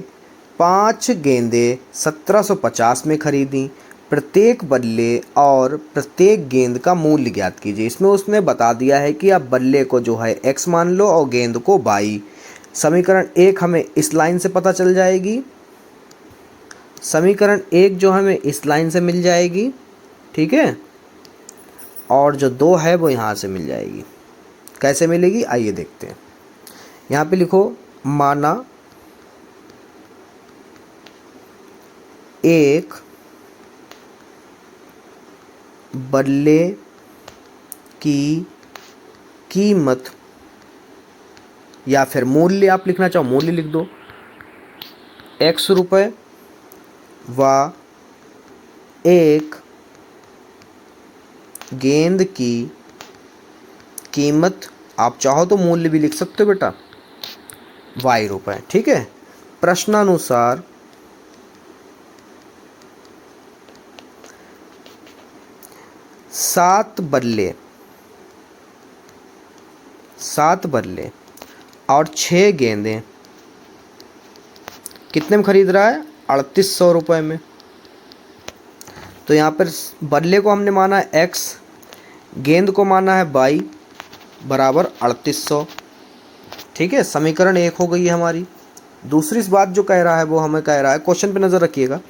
Speaker 1: 5 गेंदें 1750 में खरीदी। प्रत्येक बल्ले और प्रत्येक गेंद का मूल्य ज्ञात कीजिए। इसमें उसने बता दिया है कि आप बल्ले को जो है x मान लो और गेंद को y। समीकरण 1 हमें इस लाइन से पता चल जाएगी। समीकरण 1 जो हमें इस लाइन से मिल जाएगी। ठीक है। और जो 2 है वो यहाँ से मिल जाएगी। कैसे मिलेगी आइए देखते हैं। यहाँ पे लिखो माना एक बल्ले की कीमत या फिर मूल्य, आप लिखना चाहो मूल्य लिख दो, x रुपये व एक गेंद की कीमत, आप चाहो तो मूल्य भी लिख सकते हो बेटा, y रुपये। ठीक है। प्रश्नानुसार सात बल्ले और 6 गेंदें कितने में खरीद रहा है 3800 रुपये में। तो यहाँ पर बल्ले को हमने माना है x, गेंद को माना है y बराबर 3800। ठीक है। समीकरण 1 हो गई है हमारी। दूसरी बात जो कह रहा है वो हमें कह रहा है, क्वेश्चन पे नज़र रखिएगा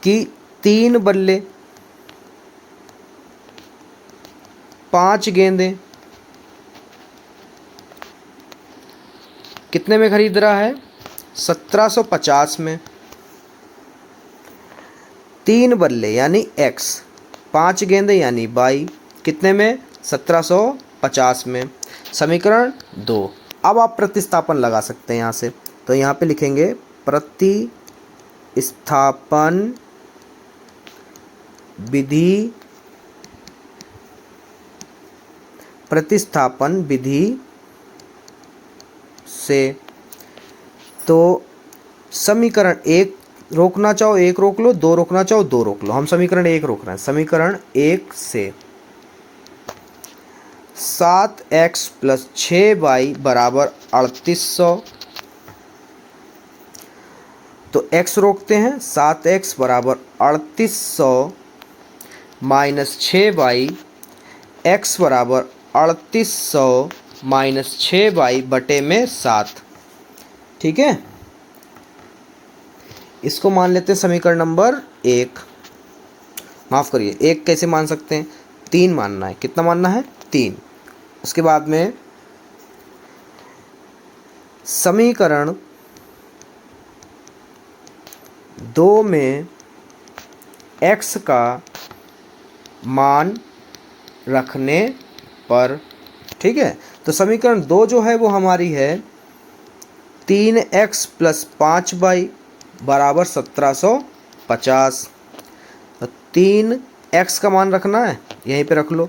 Speaker 1: कि 3 बल्ले 5 गेंदें कितने में खरीद रहा है 1750 में। 3 बल्ले यानी x, 5 गेंदें यानी y कितने में 1750 में। समीकरण 2। अब आप प्रतिस्थापन लगा सकते हैं यहाँ से। तो यहाँ पे लिखेंगे प्रतिस्थापन विधि से। तो समीकरण 1 रोकना चाहो 1 रोक लो, 2 रोकना चाहो 2 रोक लो। हम समीकरण 1 रोक रहे हैं। समीकरण 1 से 7x + 6y बराबर 3800। तो x रोकते हैं, 7x बराबर 3800 माइनस 6y, x बराबर 3800 माइनस 6y बटे में 7। ठीक है। इसको मान लेते हैं समीकरण नंबर 1। माफ़ करिए 1 कैसे मान सकते हैं, 3 मानना है। कितना मानना है 3। उसके बाद में समीकरण 2 में x का मान रखने पर। ठीक है। तो समीकरण 2 जो है वो हमारी है 3x + 5y बराबर 1750। तो 3x का मान रखना है, यहीं पे रख लो,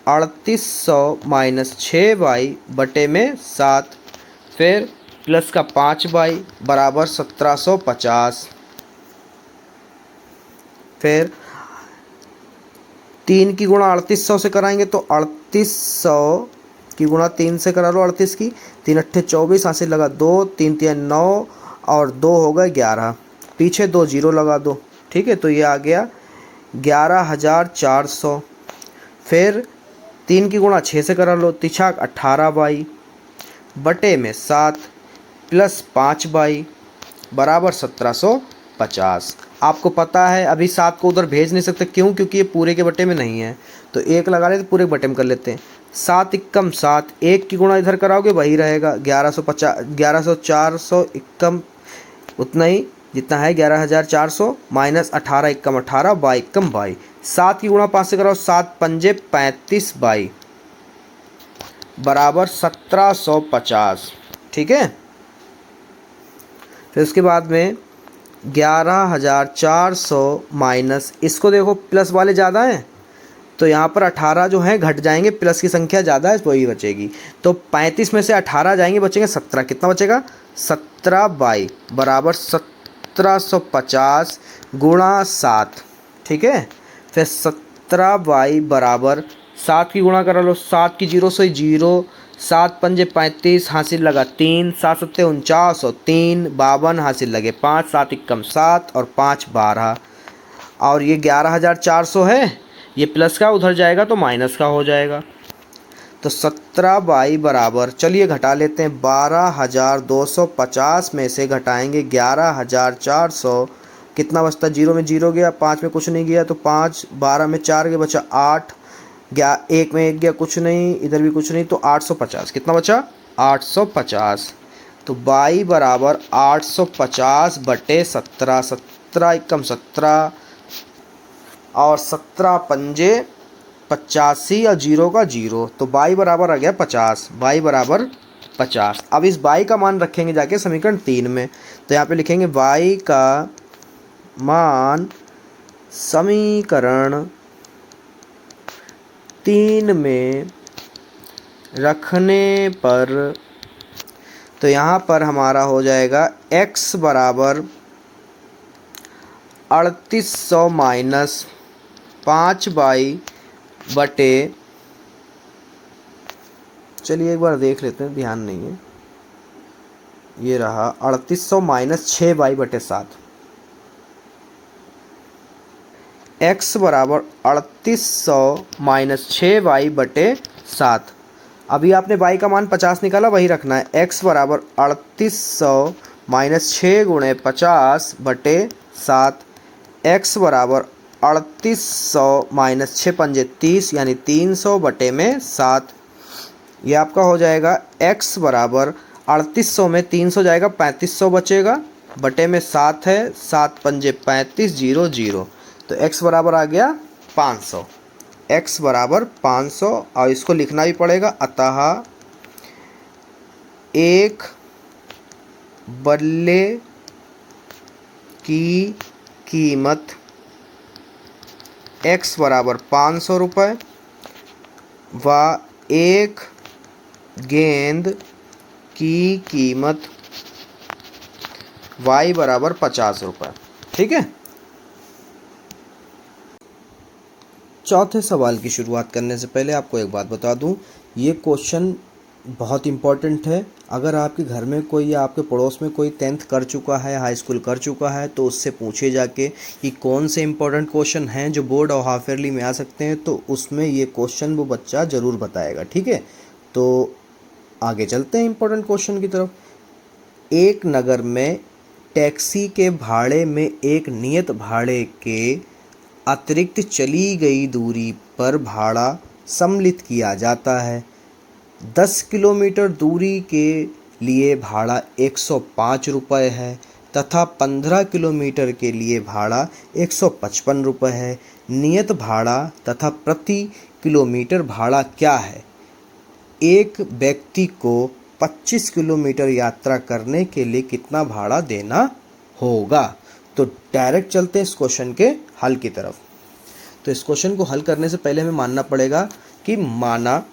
Speaker 1: 3800 माइनस 6y बटे में 7, फिर प्लस का 5y बराबर 1750। फिर 3 की गुणा 3800 से कराएंगे तो 3800 की गुणा 3 से करा लो 38 की, 3 अट्ठे 24, यहाँ से लगा 2, 3 3 9 और 2 हो गए 11, पीछे 2 जीरो लगा दो। ठीक है। तो ये आ गया 11400। फिर 3 की गुणा 6 से करा लो, तिछाक 18y बटे में 7 प्लस 5y बराबर 1750। आपको पता है अभी 7 को उधर भेज नहीं सकते, क्यों, क्योंकि ये पूरे के बटे में नहीं है। तो 1 लगा लेते, पूरे बटे में कर लेते हैं। 7 एकम 7, 1 की गुणा इधर कराओगे वही रहेगा 1150, 1100 400 एकम उतना ही जितना है 11,400 minus 18 Ekam 18 by Ekam by, 7 की गुणा 5 से कराओ, 7 पंजे 35 बाई बराबर 1750। ठीक है, फिर उसके बाद में 11,400 माइनस, इसको देखो प्लस वाले ज़्यादा हैं तो यहाँ पर 18 जो हैं घट जाएंगे, प्लस की संख्या ज़्यादा है वही बचेगी, तो 35 में से 18 जाएंगे, बचेंगे 17। कितना बचेगा? 17 बाई बराबर 1750 गुणा 7। ठीक है, फिर 17 बाई बराबर 7 की गुणा करा लो, 7 की 0 से 0, 7 पंजे 35 हासिल लगा 3, 7 सत्ते 49 और 3 52 हासिल लगे 5, 7 एकम 7 और 5 12, और ये 11,400 है, ये प्लस का उधर जाएगा तो माइनस का हो जाएगा। तो 17 बाई बराबर, चलिए घटा लेते हैं, 12,250 में से घटाएंगे 11,400, कितना बचता? 0 में 0 गया, 5 में कुछ नहीं गया तो 5, 12 में 4 गया बचा 8, 1 में 1 गया कुछ नहीं, इधर भी कुछ नहीं, तो 850। कितना बचा? 850। तो बाई बराबर 850 बटे 17, 17 एकम 17 और 17 पंजे 85 और 0 का 0, तो बाई बराबर आ गया 50, बाई बराबर 50। अब इस बाई का मान रखेंगे जाके समीकरण 3 में, तो यहाँ पे लिखेंगे बाई का मान समीकरण 3 में रखने पर, तो यहाँ पर हमारा हो जाएगा x बराबर 3800 माइनस 5 बाई बटे, चलिए एक बार देख लेते हैं, ध्यान नहीं है, ये रहा 3800 माइनस 6 बाई बटे 7, x बराबर 3800 माइनस 6 बाई बटे 7। अभी आपने बाई का मान 50 निकाला, वही रखना है, x बराबर 3800 माइनस 6 गुणे 50 बटे 7, x बराबर 3800 माइनस 6 पंजे 30 यानी 300 बटे में 7। ये आपका हो जाएगा x बराबर 3800 में 300 जाएगा, 3500 बचेगा, बटे में 7 है, 7 पंजे 35, 0 0, तो x बराबर आ गया 500, x बराबर 500, और इसको लिखना भी पड़ेगा, अतः एक बल्ले की कीमत x बराबर 500 रुपये व एक गेंद की कीमत y बराबर 50 रुपये। ठीक है, चौथे सवाल की शुरुआत करने से पहले आपको एक बात बता दूं, ये क्वेश्चन बहुत इम्पॉर्टेंट है। अगर आपके घर में कोई या आपके पड़ोस में कोई 10th कर चुका है, हाई स्कूल कर चुका है, तो उससे पूछे जाके कि कौन से इम्पोर्टेंट क्वेश्चन हैं जो बोर्ड और हाफ ईयरली में आ सकते हैं, तो उसमें ये क्वेश्चन वो बच्चा ज़रूर बताएगा। ठीक है, तो आगे चलते हैं इम्पोर्टेंट क्वेश्चन की तरफ। एक नगर में टैक्सी के भाड़े में एक नियत भाड़े के अतिरिक्त चली गई दूरी पर भाड़ा सम्मिलित किया जाता है। 10 किलोमीटर दूरी के लिए भाड़ा 105 रुपये है तथा 15 किलोमीटर के लिए भाड़ा 155 रुपये है। नियत भाड़ा तथा प्रति किलोमीटर भाड़ा क्या है? एक व्यक्ति को 25 किलोमीटर यात्रा करने के लिए कितना भाड़ा देना होगा? तो डायरेक्ट चलते हैं इस क्वेश्चन के हल की तरफ। तो इस क्वेश्चन को हल करने से पहले हमें मानना पड़ेगा कि माना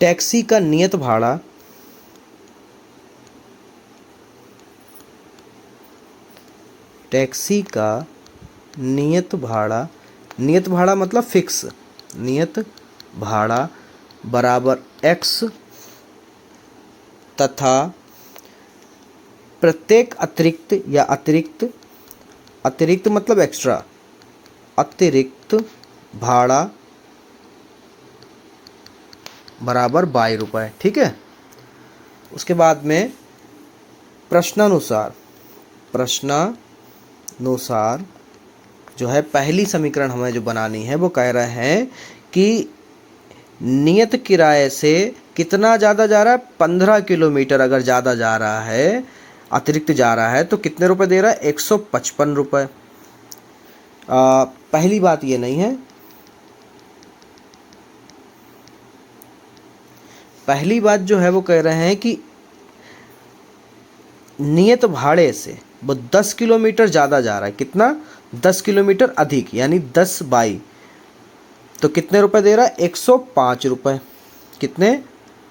Speaker 1: टैक्सी का नियत भाड़ा नियत भाड़ा मतलब फिक्स, नियत भाड़ा बराबर x तथा प्रत्येक अतिरिक्त मतलब एक्स्ट्रा, अतिरिक्त भाड़ा बराबर 22 रुपये। ठीक है, उसके बाद में प्रश्नानुसार जो है पहली समीकरण हमें जो बनानी है वो कह रहे हैं कि नियत किराए से कितना ज़्यादा जा रहा है, 15 किलोमीटर अगर ज़्यादा जा रहा है, अतिरिक्त जा रहा है, तो कितने रुपए दे रहा है, 155 रुपये। पहली बात ये नहीं है, पहली बात जो है वो कह रहे हैं कि नियत भाड़े से वो 10 किलोमीटर ज़्यादा जा रहा है, कितना, 10 किलोमीटर अधिक, यानी 10 बाई, तो कितने रुपए दे रहा है, 105 रुपये। कितने,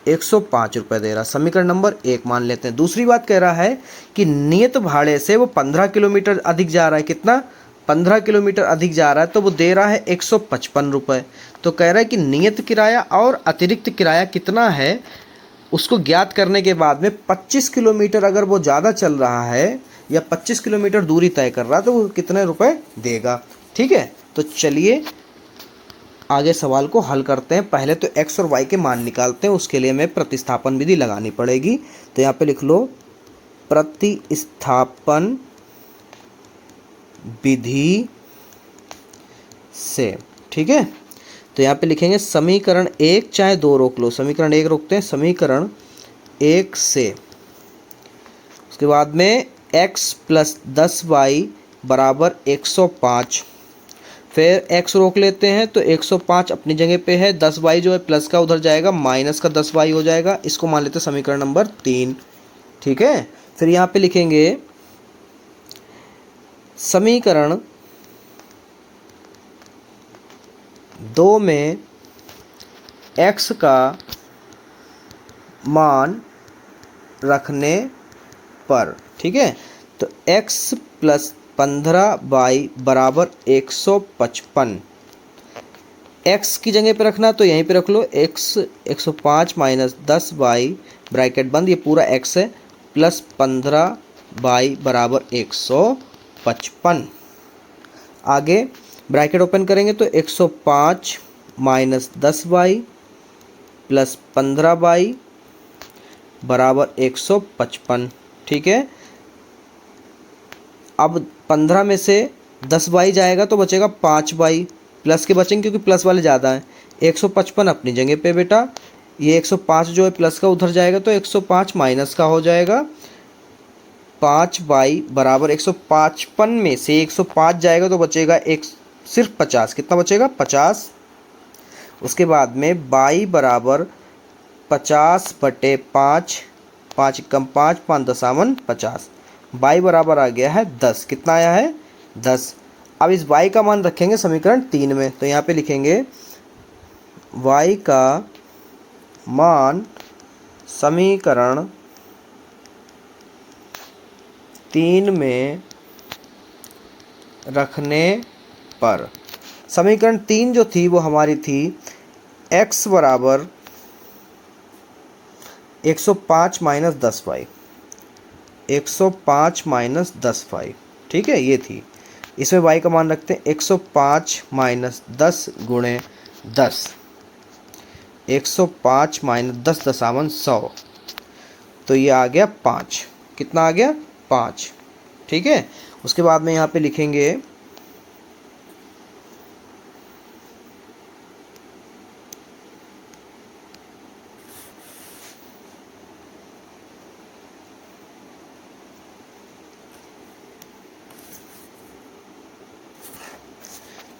Speaker 1: 105 रुपये दे रहा। समीकरण नंबर 1 मान लेते हैं। दूसरी बात कह रहा है कि नियत भाड़े से वो 15 किलोमीटर अधिक जा रहा है, कितना, 15 किलोमीटर अधिक जा रहा है, तो वो दे रहा है 155 रुपये। तो कह रहा है कि नियत किराया और अतिरिक्त किराया कितना है, उसको ज्ञात करने के बाद में 25 किलोमीटर अगर वो ज़्यादा चल रहा है या 25 किलोमीटर दूरी तय कर रहा है, तो वो कितने रुपए देगा। ठीक है, तो चलिए आगे सवाल को हल करते हैं। पहले तो x और y के मान निकालते हैं, उसके लिए हमें प्रतिस्थापन विधि लगानी पड़ेगी। तो यहाँ पे लिख लो प्रतिस्थापन विधि से। ठीक है, तो यहाँ पे लिखेंगे समीकरण 1, चाहे 2 रोक लो, समीकरण 1 रोकते हैं, समीकरण 1 से, उसके बाद में x प्लस 10y बराबर 105, फिर x रोक लेते हैं, तो 105 अपनी जगह पे है, 10y जो है प्लस का उधर जाएगा, माइनस का 10y हो जाएगा, इसको मान लेते हैं समीकरण नंबर 3। ठीक है, फिर यहाँ पे लिखेंगे समीकरण 2 में x का मान रखने पर, ठीक है, तो x प्लस 15y बराबर 155, x की जगह पे रखना तो यहीं पे रख लो, x 105 माइनस 10y ब्रैकेट बंद, ये पूरा x है, प्लस 15y बराबर 155। आगे ब्रैकेट ओपन करेंगे तो 105 माइनस 10y प्लस 15y बराबर 155। ठीक है, अब 15 में से 10y जाएगा तो बचेगा 5y, प्लस के बचेंगे क्योंकि प्लस वाले ज़्यादा हैं। 155 अपनी जगह पे बेटा, ये 105 जो है प्लस का उधर जाएगा तो 105 माइनस का हो जाएगा, 5y बराबर 155 में से 105 जाएगा तो बचेगा एक सिर्फ 50, कितना बचेगा, 50। उसके बाद में y बराबर 50/5, 5 कम 5, 5 दशामन 50, y बराबर आ गया है 10, कितना आया है, 10। अब इस y का मान रखेंगे समीकरण 3 में, तो यहाँ पे लिखेंगे y का मान समीकरण 3 में रखने पर, समीकरण 3 जो थी वो हमारी थी x बराबर 105 माइनस 10y, 105 माइनस 10y। ठीक है, ये थी। इसमें y का मान रखते हैं 105 माइनस 10 गुणे 10, 105 माइनस 10 दशामन 100, तो ये आ गया 5, कितना आ गया, 5। ठीक है, उसके बाद में यहाँ पे लिखेंगे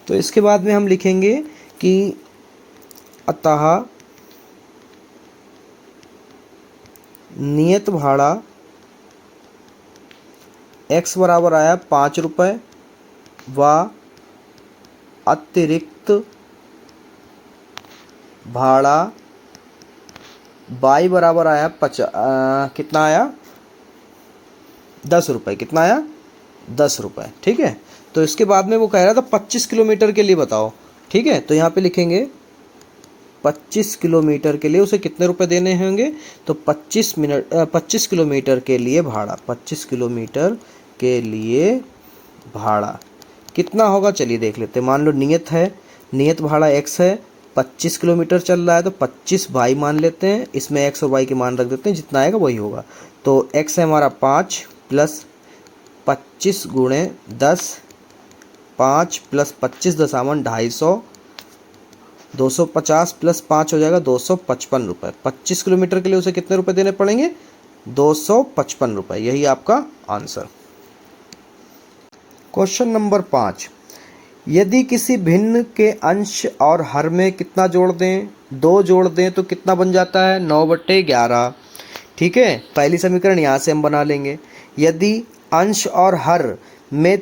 Speaker 1: तो इसके बाद में हम लिखेंगे कि अतः नियत भाड़ा x बराबर आया 5 रुपये व अतिरिक्त भाड़ा y बराबर आया कितना आया, 10 रुपये, कितना आया, 10 रुपये। ठीक है, तो इसके बाद में वो कह रहा था 25 किलोमीटर के लिए बताओ। ठीक है, तो यहाँ पे लिखेंगे 25 किलोमीटर के लिए उसे कितने रुपए देने होंगे, तो 25 किलोमीटर के लिए भाड़ा, 25 किलोमीटर के लिए भाड़ा कितना होगा, चलिए देख लेते हैं। मान लो नियत है, नियत भाड़ा x है, 25 किलोमीटर चल रहा है तो 25 y मान लेते हैं, इसमें x और y के मान रख देते हैं, जितना आएगा वही होगा। तो x है हमारा 5 प्लस 25 गुणे 10, 5 प्लस 25 दशामन 250, 250 प्लस 5 हो जाएगा 255 रुपये। 25 किलोमीटर के लिए उसे कितने रुपए देने पड़ेंगे? 255 रुपये। यही आपका आंसर। क्वेश्चन नंबर 5, यदि किसी भिन्न के अंश और हर में कितना जोड़ दें? 2 जोड़ दें तो कितना बन जाता है? 9/11। ठीक है, पहली समीकरण यहाँ से हम बना लेंगे। यदि अंश और हर में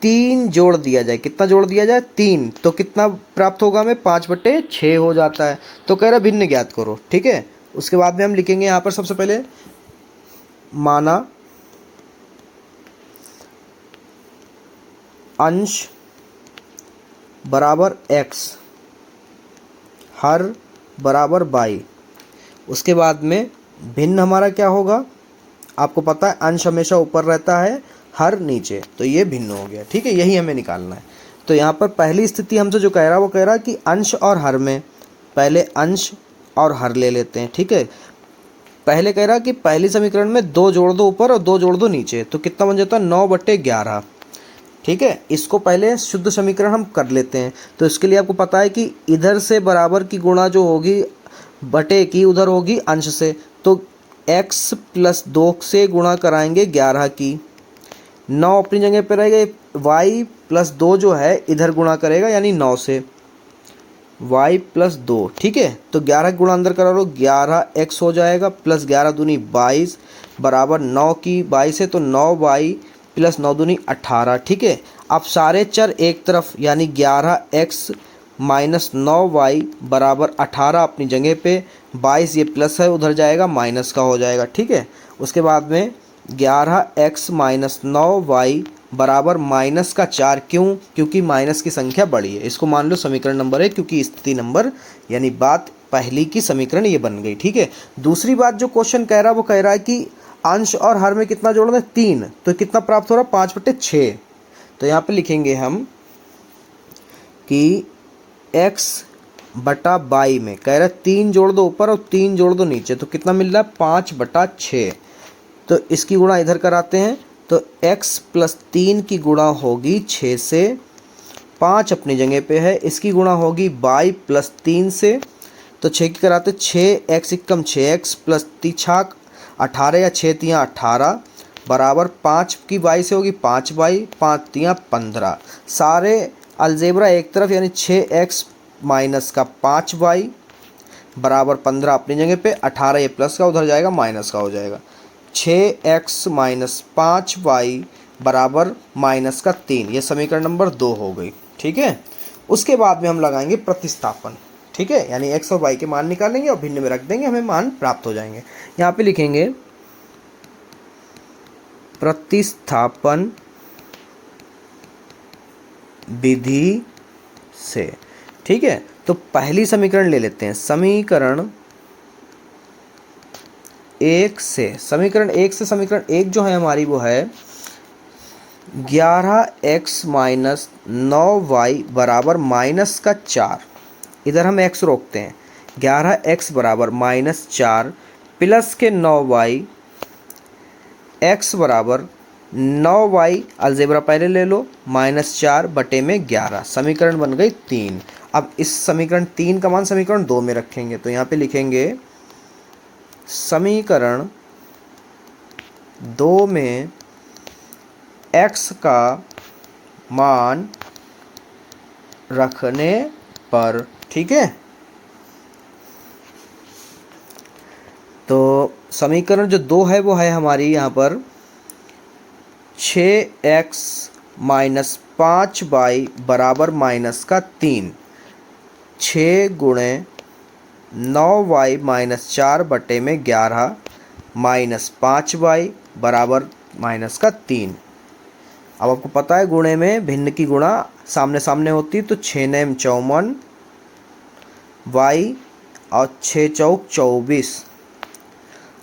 Speaker 1: 3 जोड़ दिया जाए, कितना जोड़ दिया जाए? 3, तो कितना प्राप्त होगा हमें? 5/6 हो जाता है। तो कह रहा भिन्न ज्ञात करो। ठीक है, उसके बाद में हम लिखेंगे यहाँ पर सबसे पहले माना अंश बराबर x, हर बराबर y। उसके बाद में भिन्न हमारा क्या होगा? आपको पता है अंश हमेशा ऊपर रहता है, हर नीचे, तो ये भिन्न हो गया। ठीक है, यही हमें निकालना है। तो यहाँ पर पहली स्थिति हमसे जो कह रहा है वो कह रहा है कि अंश और हर में, पहले अंश और हर ले लेते हैं। ठीक है, पहले कह रहा कि पहली समीकरण में 2 जोड़ दो ऊपर और 2 जोड़ दो नीचे, तो कितना बन जाता है? 9/11। ठीक है, इसको पहले शुद्ध समीकरण हम कर लेते हैं। तो इसके लिए आपको पता है कि इधर से बराबर की गुणा जो होगी बटे की, उधर होगी अंश से, तो x + 2 से गुणा कराएंगे 11 की। 9 अपनी जगह पर रहेगा, y + 2 जो है इधर गुणा करेगा, यानी 9 से y + 2। ठीक है, तो 11 गुणा अंदर करा लो, 11x हो जाएगा, प्लस 11 दूनी 22 बराबर 9 की 22 से, तो 9y + 9 दूनी 18। ठीक है, अब सारे चर एक तरफ, यानी 11x - 9y बराबर 18 अपनी जगह पे, 22 ये प्लस है उधर जाएगा माइनस का हो जाएगा। ठीक है, उसके बाद में 11x - 9y बराबर -4। क्यों? क्योंकि माइनस की संख्या बड़ी है। इसको मान लो समीकरण नंबर 1, क्योंकि स्थिति नंबर यानी बात पहली की समीकरण ये बन गई। ठीक है, दूसरी बात जो क्वेश्चन कह रहा है वो कह रहा है कि अंश और हर में कितना जोड़ना है? 3, तो कितना प्राप्त हो रहा है? 5/6। तो यहाँ पे लिखेंगे हम कि x/y में कह रहा है 3 जोड़ दो ऊपर और 3 जोड़ दो नीचे, तो कितना मिल रहा है? 5/6। तो इसकी गुणा इधर कराते हैं, तो x + 3 की गुणा होगी 6 से, 5 अपनी जगह पे है, इसकी गुणा होगी y + 3 से, तो 6 की कराते 6x = 6x + 3 18 या 6 × 18 बराबर 5 की y से होगी 5y, 5 × 15। सारे अलजेब्रा एक तरफ, यानी 6x - 5y बराबर 15 अपनी जगह पे, 18 ये प्लस का उधर जाएगा माइनस का हो जाएगा। 6x - 5y बराबर -3। ये समीकरण नंबर 2 हो गई। ठीक है, उसके बाद में हम लगाएंगे प्रतिस्थापन। ठीक है, यानी x और y के मान निकालेंगे और भिन्न में रख देंगे, हमें मान प्राप्त हो जाएंगे। यहाँ पे लिखेंगे प्रतिस्थापन विधि से। ठीक है, तो पहली समीकरण ले लेते हैं, समीकरण 1 से। समीकरण 1 से समीकरण 1 जो है हमारी वो है 11x - 9y बराबर -4। इधर हम x रोकते हैं, 11x बराबर -4 प्लस के 9y, x बराबर 9y अलजेब्रा पहले ले लो, -4/11। समीकरण बन गई 3। अब इस समीकरण 3 का मान समीकरण 2 में रखेंगे, तो यहाँ पे लिखेंगे समीकरण 2 में x का मान रखने पर। ठीक है, तो समीकरण जो 2 है वो है हमारी यहाँ पर 6x - 5y बराबर -3। 6 × 9y - 4/11 -5y बराबर -3। अब आपको पता है गुणे में भिन्न की गुणा सामने सामने होती है, तो 6 × 9 = 54 y और 6 × 4 = 24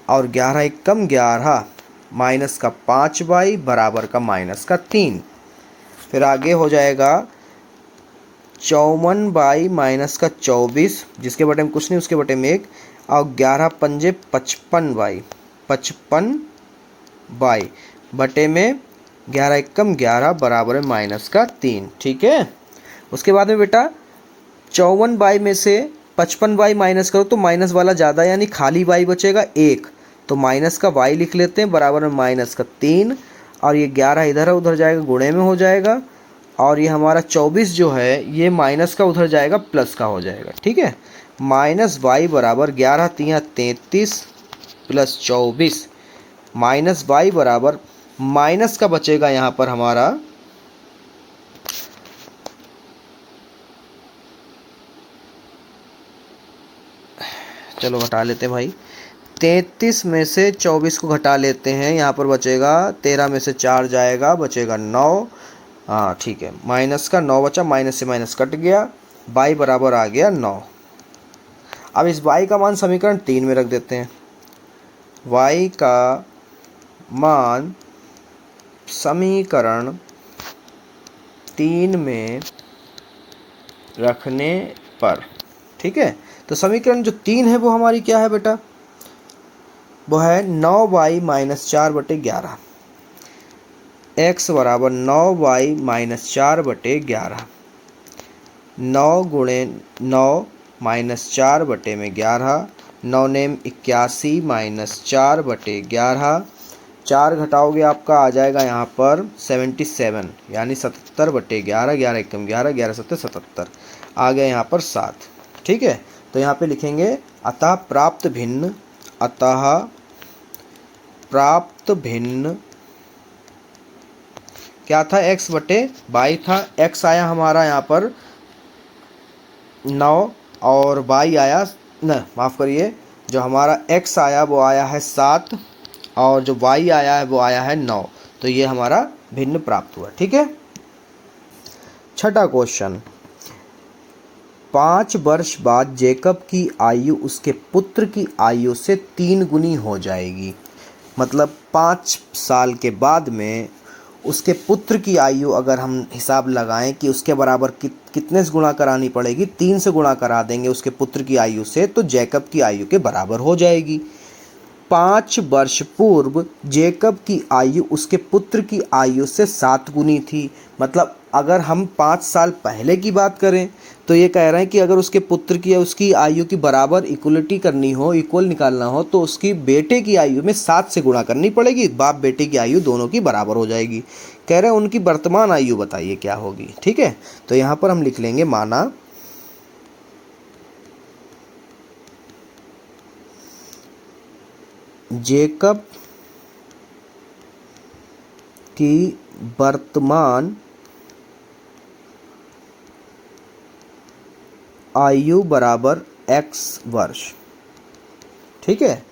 Speaker 1: और 11 × 1 = 11 -5y बराबर -3। फिर आगे हो जाएगा 54y - 24, जिसके बटे में कुछ नहीं उसके बटे में 1, और 11 × 5 = 55y, 55y बटे में 11 × 1 = 11 बराबर -3। ठीक है, उसके बाद में बेटा 54y में से 55y माइनस करो तो माइनस वाला ज़्यादा यानी खाली y बचेगा 1, तो माइनस का y लिख लेते हैं, बराबर में माइनस का 3, और ये 11 इधर है उधर जाएगा गुणे में हो जाएगा, और ये हमारा 24 जो है ये माइनस का उधर जाएगा प्लस का हो जाएगा। ठीक है, माइनस y बराबर 11 3 33 प्लस 24 माइनस y बराबर माइनस का बचेगा यहाँ पर हमारा चलो घटा लेते हैं भाई, 33 में से 24 को घटा लेते हैं, यहाँ पर बचेगा 13 में से 4 जाएगा बचेगा 9, हाँ ठीक है, माइनस का 9 बचा, माइनस से माइनस कट गया, y बराबर आ गया 9। अब इस y का मान समीकरण 3 में रख देते हैं। y का मान समीकरण 3 में रखने पर, ठीक है, तो समीकरण जो 3 है वो हमारी क्या है बेटा, वो है 9y माइनस 4/11, x बराबर 9y माइनस 4/11, 9 गुणे 9 माइनस 4/11, 9 नेम 81 माइनस 4/11, 4 घटाओगे आपका आ जाएगा यहाँ पर 77 यानी 77/11, 11 एकम 11, 11 सत्तर 77, आ गया यहाँ पर 7। ठीक है, तो यहाँ पे लिखेंगे अतः प्राप्त भिन्न, अतः प्राप्त भिन्न क्या था, x/y था, x आया हमारा यहाँ पर 9 और y आया न माफ़ करिए, जो हमारा x आया वो आया है 7 और जो y आया है वो आया है 9, तो ये हमारा भिन्न प्राप्त हुआ। ठीक है, छठा क्वेश्चन, 5 वर्ष बाद जेकब की आयु उसके पुत्र की आयु से 3 गुनी हो जाएगी। मतलब 5 साल के बाद में उसके पुत्र की आयु अगर हम हिसाब लगाएं कि उसके बराबर कितने से गुणा करानी पड़ेगी, 3 से गुणा करा देंगे उसके पुत्र की आयु से, तो जेकब की आयु के बराबर हो जाएगी। 5 वर्ष पूर्व जेकब की आयु उसके पुत्र की आयु से 7 गुनी थी। मतलब अगर हम 5 साल पहले की बात करें तो ये कह रहे हैं कि अगर उसके पुत्र की या उसकी आयु की बराबर इक्वलिटी करनी हो, इक्वल निकालना हो, तो उसकी बेटे की आयु में 7 से गुणा करनी पड़ेगी, बाप बेटे की आयु दोनों की बराबर हो जाएगी। कह रहे हैं उनकी वर्तमान आयु बताइए क्या होगी। ठीक है, तो यहाँ पर हम लिख लेंगे माना जेकब की वर्तमान आयु बराबर x वर्ष। ठीक है,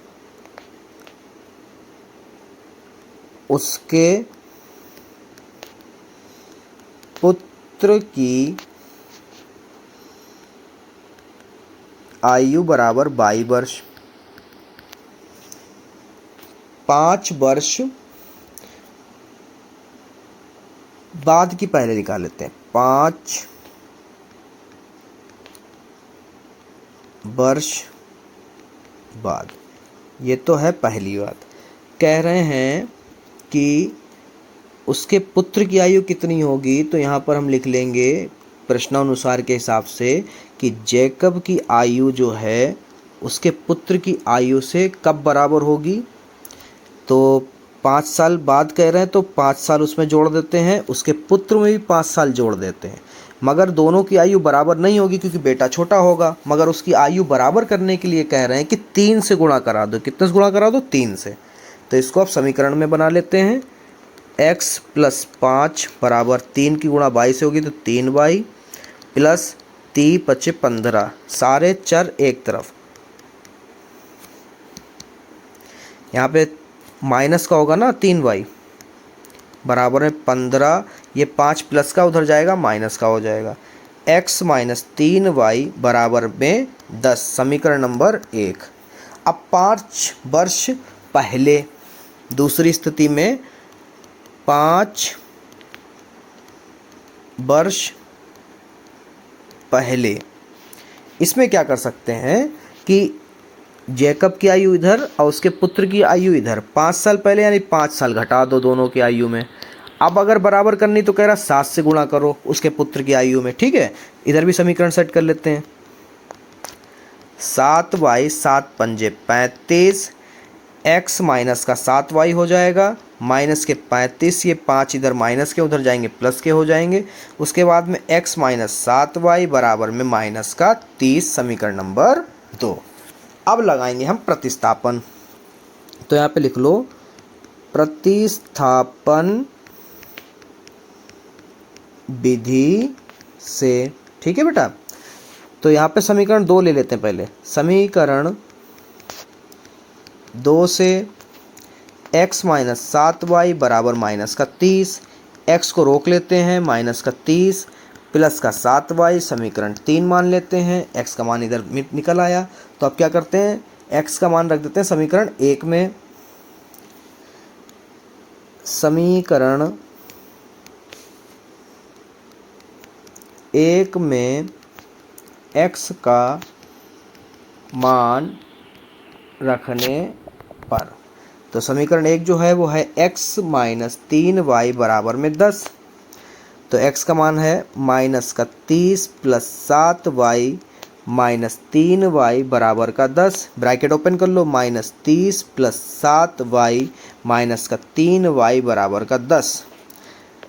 Speaker 1: उसके पुत्र की आयु बराबर 22 वर्ष। 5 वर्ष बाद की पहले निकाल लेते हैं। 5 वर्ष बाद, ये तो है पहली बात। कह रहे हैं कि उसके पुत्र की आयु कितनी होगी, तो यहाँ पर हम लिख लेंगे प्रश्नानुसार के हिसाब से कि जेकब की आयु जो है उसके पुत्र की आयु से कब बराबर होगी। तो 5 साल बाद कह रहे हैं तो 5 साल उसमें जोड़ देते हैं, उसके पुत्र में भी 5 साल जोड़ देते हैं, मगर दोनों की आयु बराबर नहीं होगी क्योंकि बेटा छोटा होगा। मगर उसकी आयु बराबर करने के लिए कह रहे हैं कि 3 से गुणा करा दो। कितने से गुणा करा दो, 3 से। तो इसको आप समीकरण में बना लेते हैं, x + 5 बराबर 3 की गुणा y से होगी तो 3y प्लस 3 × 5 = 15, सारे चर एक तरफ, यहाँ पे माइनस का होगा ना 3y बराबर है 15, ये 5 प्लस का उधर जाएगा माइनस का हो जाएगा, x - 3y बराबर में 10, समीकरण नंबर 1। अब 5 वर्ष पहले, दूसरी स्थिति में 5 वर्ष पहले, इसमें क्या कर सकते हैं कि जेकब की आयु इधर और उसके पुत्र की आयु इधर, 5 साल पहले यानी 5 साल घटा दो दोनों की आयु में। अब अगर बराबर करनी तो कह रहा 7 से गुणा करो उसके पुत्र की आयु में, ठीक है। इधर भी समीकरण सेट कर लेते हैं। 7y 7 पंजे 35, x माइनस का 7y हो जाएगा, माइनस के 35, ये 5 इधर माइनस के उधर जाएंगे प्लस के हो जाएंगे। उसके बाद में x माइनस 7y बराबर में माइनस का 30, समीकरण नंबर 2। अब लगाएंगे हम प्रतिस्थापन, तो यहाँ पे लिख लो प्रतिस्थापन विधि से, ठीक है बेटा। तो यहाँ पे समीकरण 2 ले लेते हैं पहले। समीकरण 2 से x माइनस 7y बराबर माइनस का 30, x को रोक लेते हैं, माइनस का 30 प्लस का 7y, समीकरण 3 मान लेते हैं। x का मान इधर निकल आया, तो अब क्या करते हैं, x का मान रख देते हैं समीकरण 1 में। समीकरण 1 में x का मान रखने पर, तो समीकरण 1 जो है वो है x माइनस 3y बराबर में 10। तो x का मान है माइनस का 30 प्लस 7y माइनस 3y बराबर का 10। ब्रैकेट ओपन कर लो, माइनस 30 प्लस 7y माइनस का 3y बराबर का 10।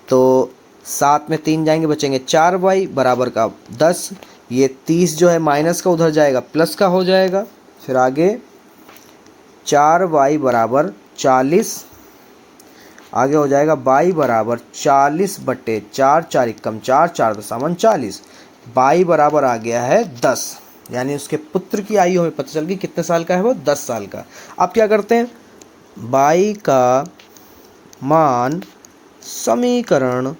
Speaker 1: तो 7 में 3 जाएंगे, बचेंगे 4y बराबर का 10। ये 30 जो है माइनस का उधर जाएगा प्लस का हो जाएगा। फिर आगे 4y बराबर 40, आगे हो जाएगा y बराबर 40 बटे 4, 4 एकम 4, 4 दशामन 40। y बराबर आ गया है 10, यानी उसके पुत्र की आयु हमें पता चल गई कितने साल का है वो, 10 साल का। अब क्या करते हैं, y का मान समीकरण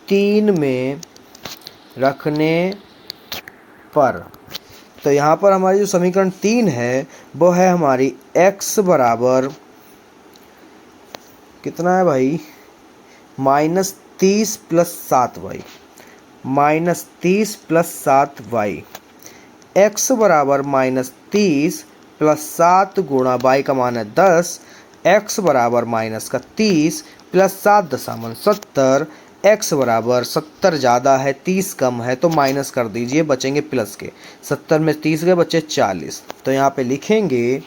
Speaker 1: 3 में रखने पर, तो यहाँ पर हमारी जो समीकरण 3 है वो है हमारी x बराबर कितना है भाई, minus 30 plus 7y, minus 30 plus 7y, x बराबर माइनस 30 प्लस 7 गुणा y का मान है 10, x बराबर माइनस का 30 प्लस 7 दशामन 70, x बराबर 70 ज़्यादा है 30 कम है, तो माइनस कर दीजिए, बचेंगे प्लस के। 70 में 30 गए, बचे 40। तो यहाँ पे लिखेंगे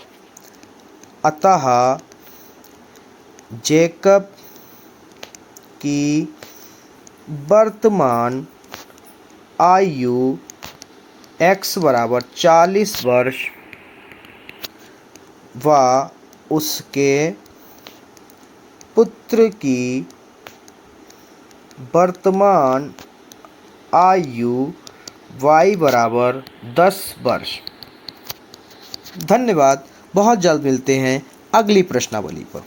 Speaker 1: अतः जेकब की वर्तमान आयु x बराबर 40 वर्ष व उसके पुत्र की वर्तमान आयु y बराबर 10 वर्ष। धन्यवाद, बहुत जल्द मिलते हैं अगली प्रश्नावली पर।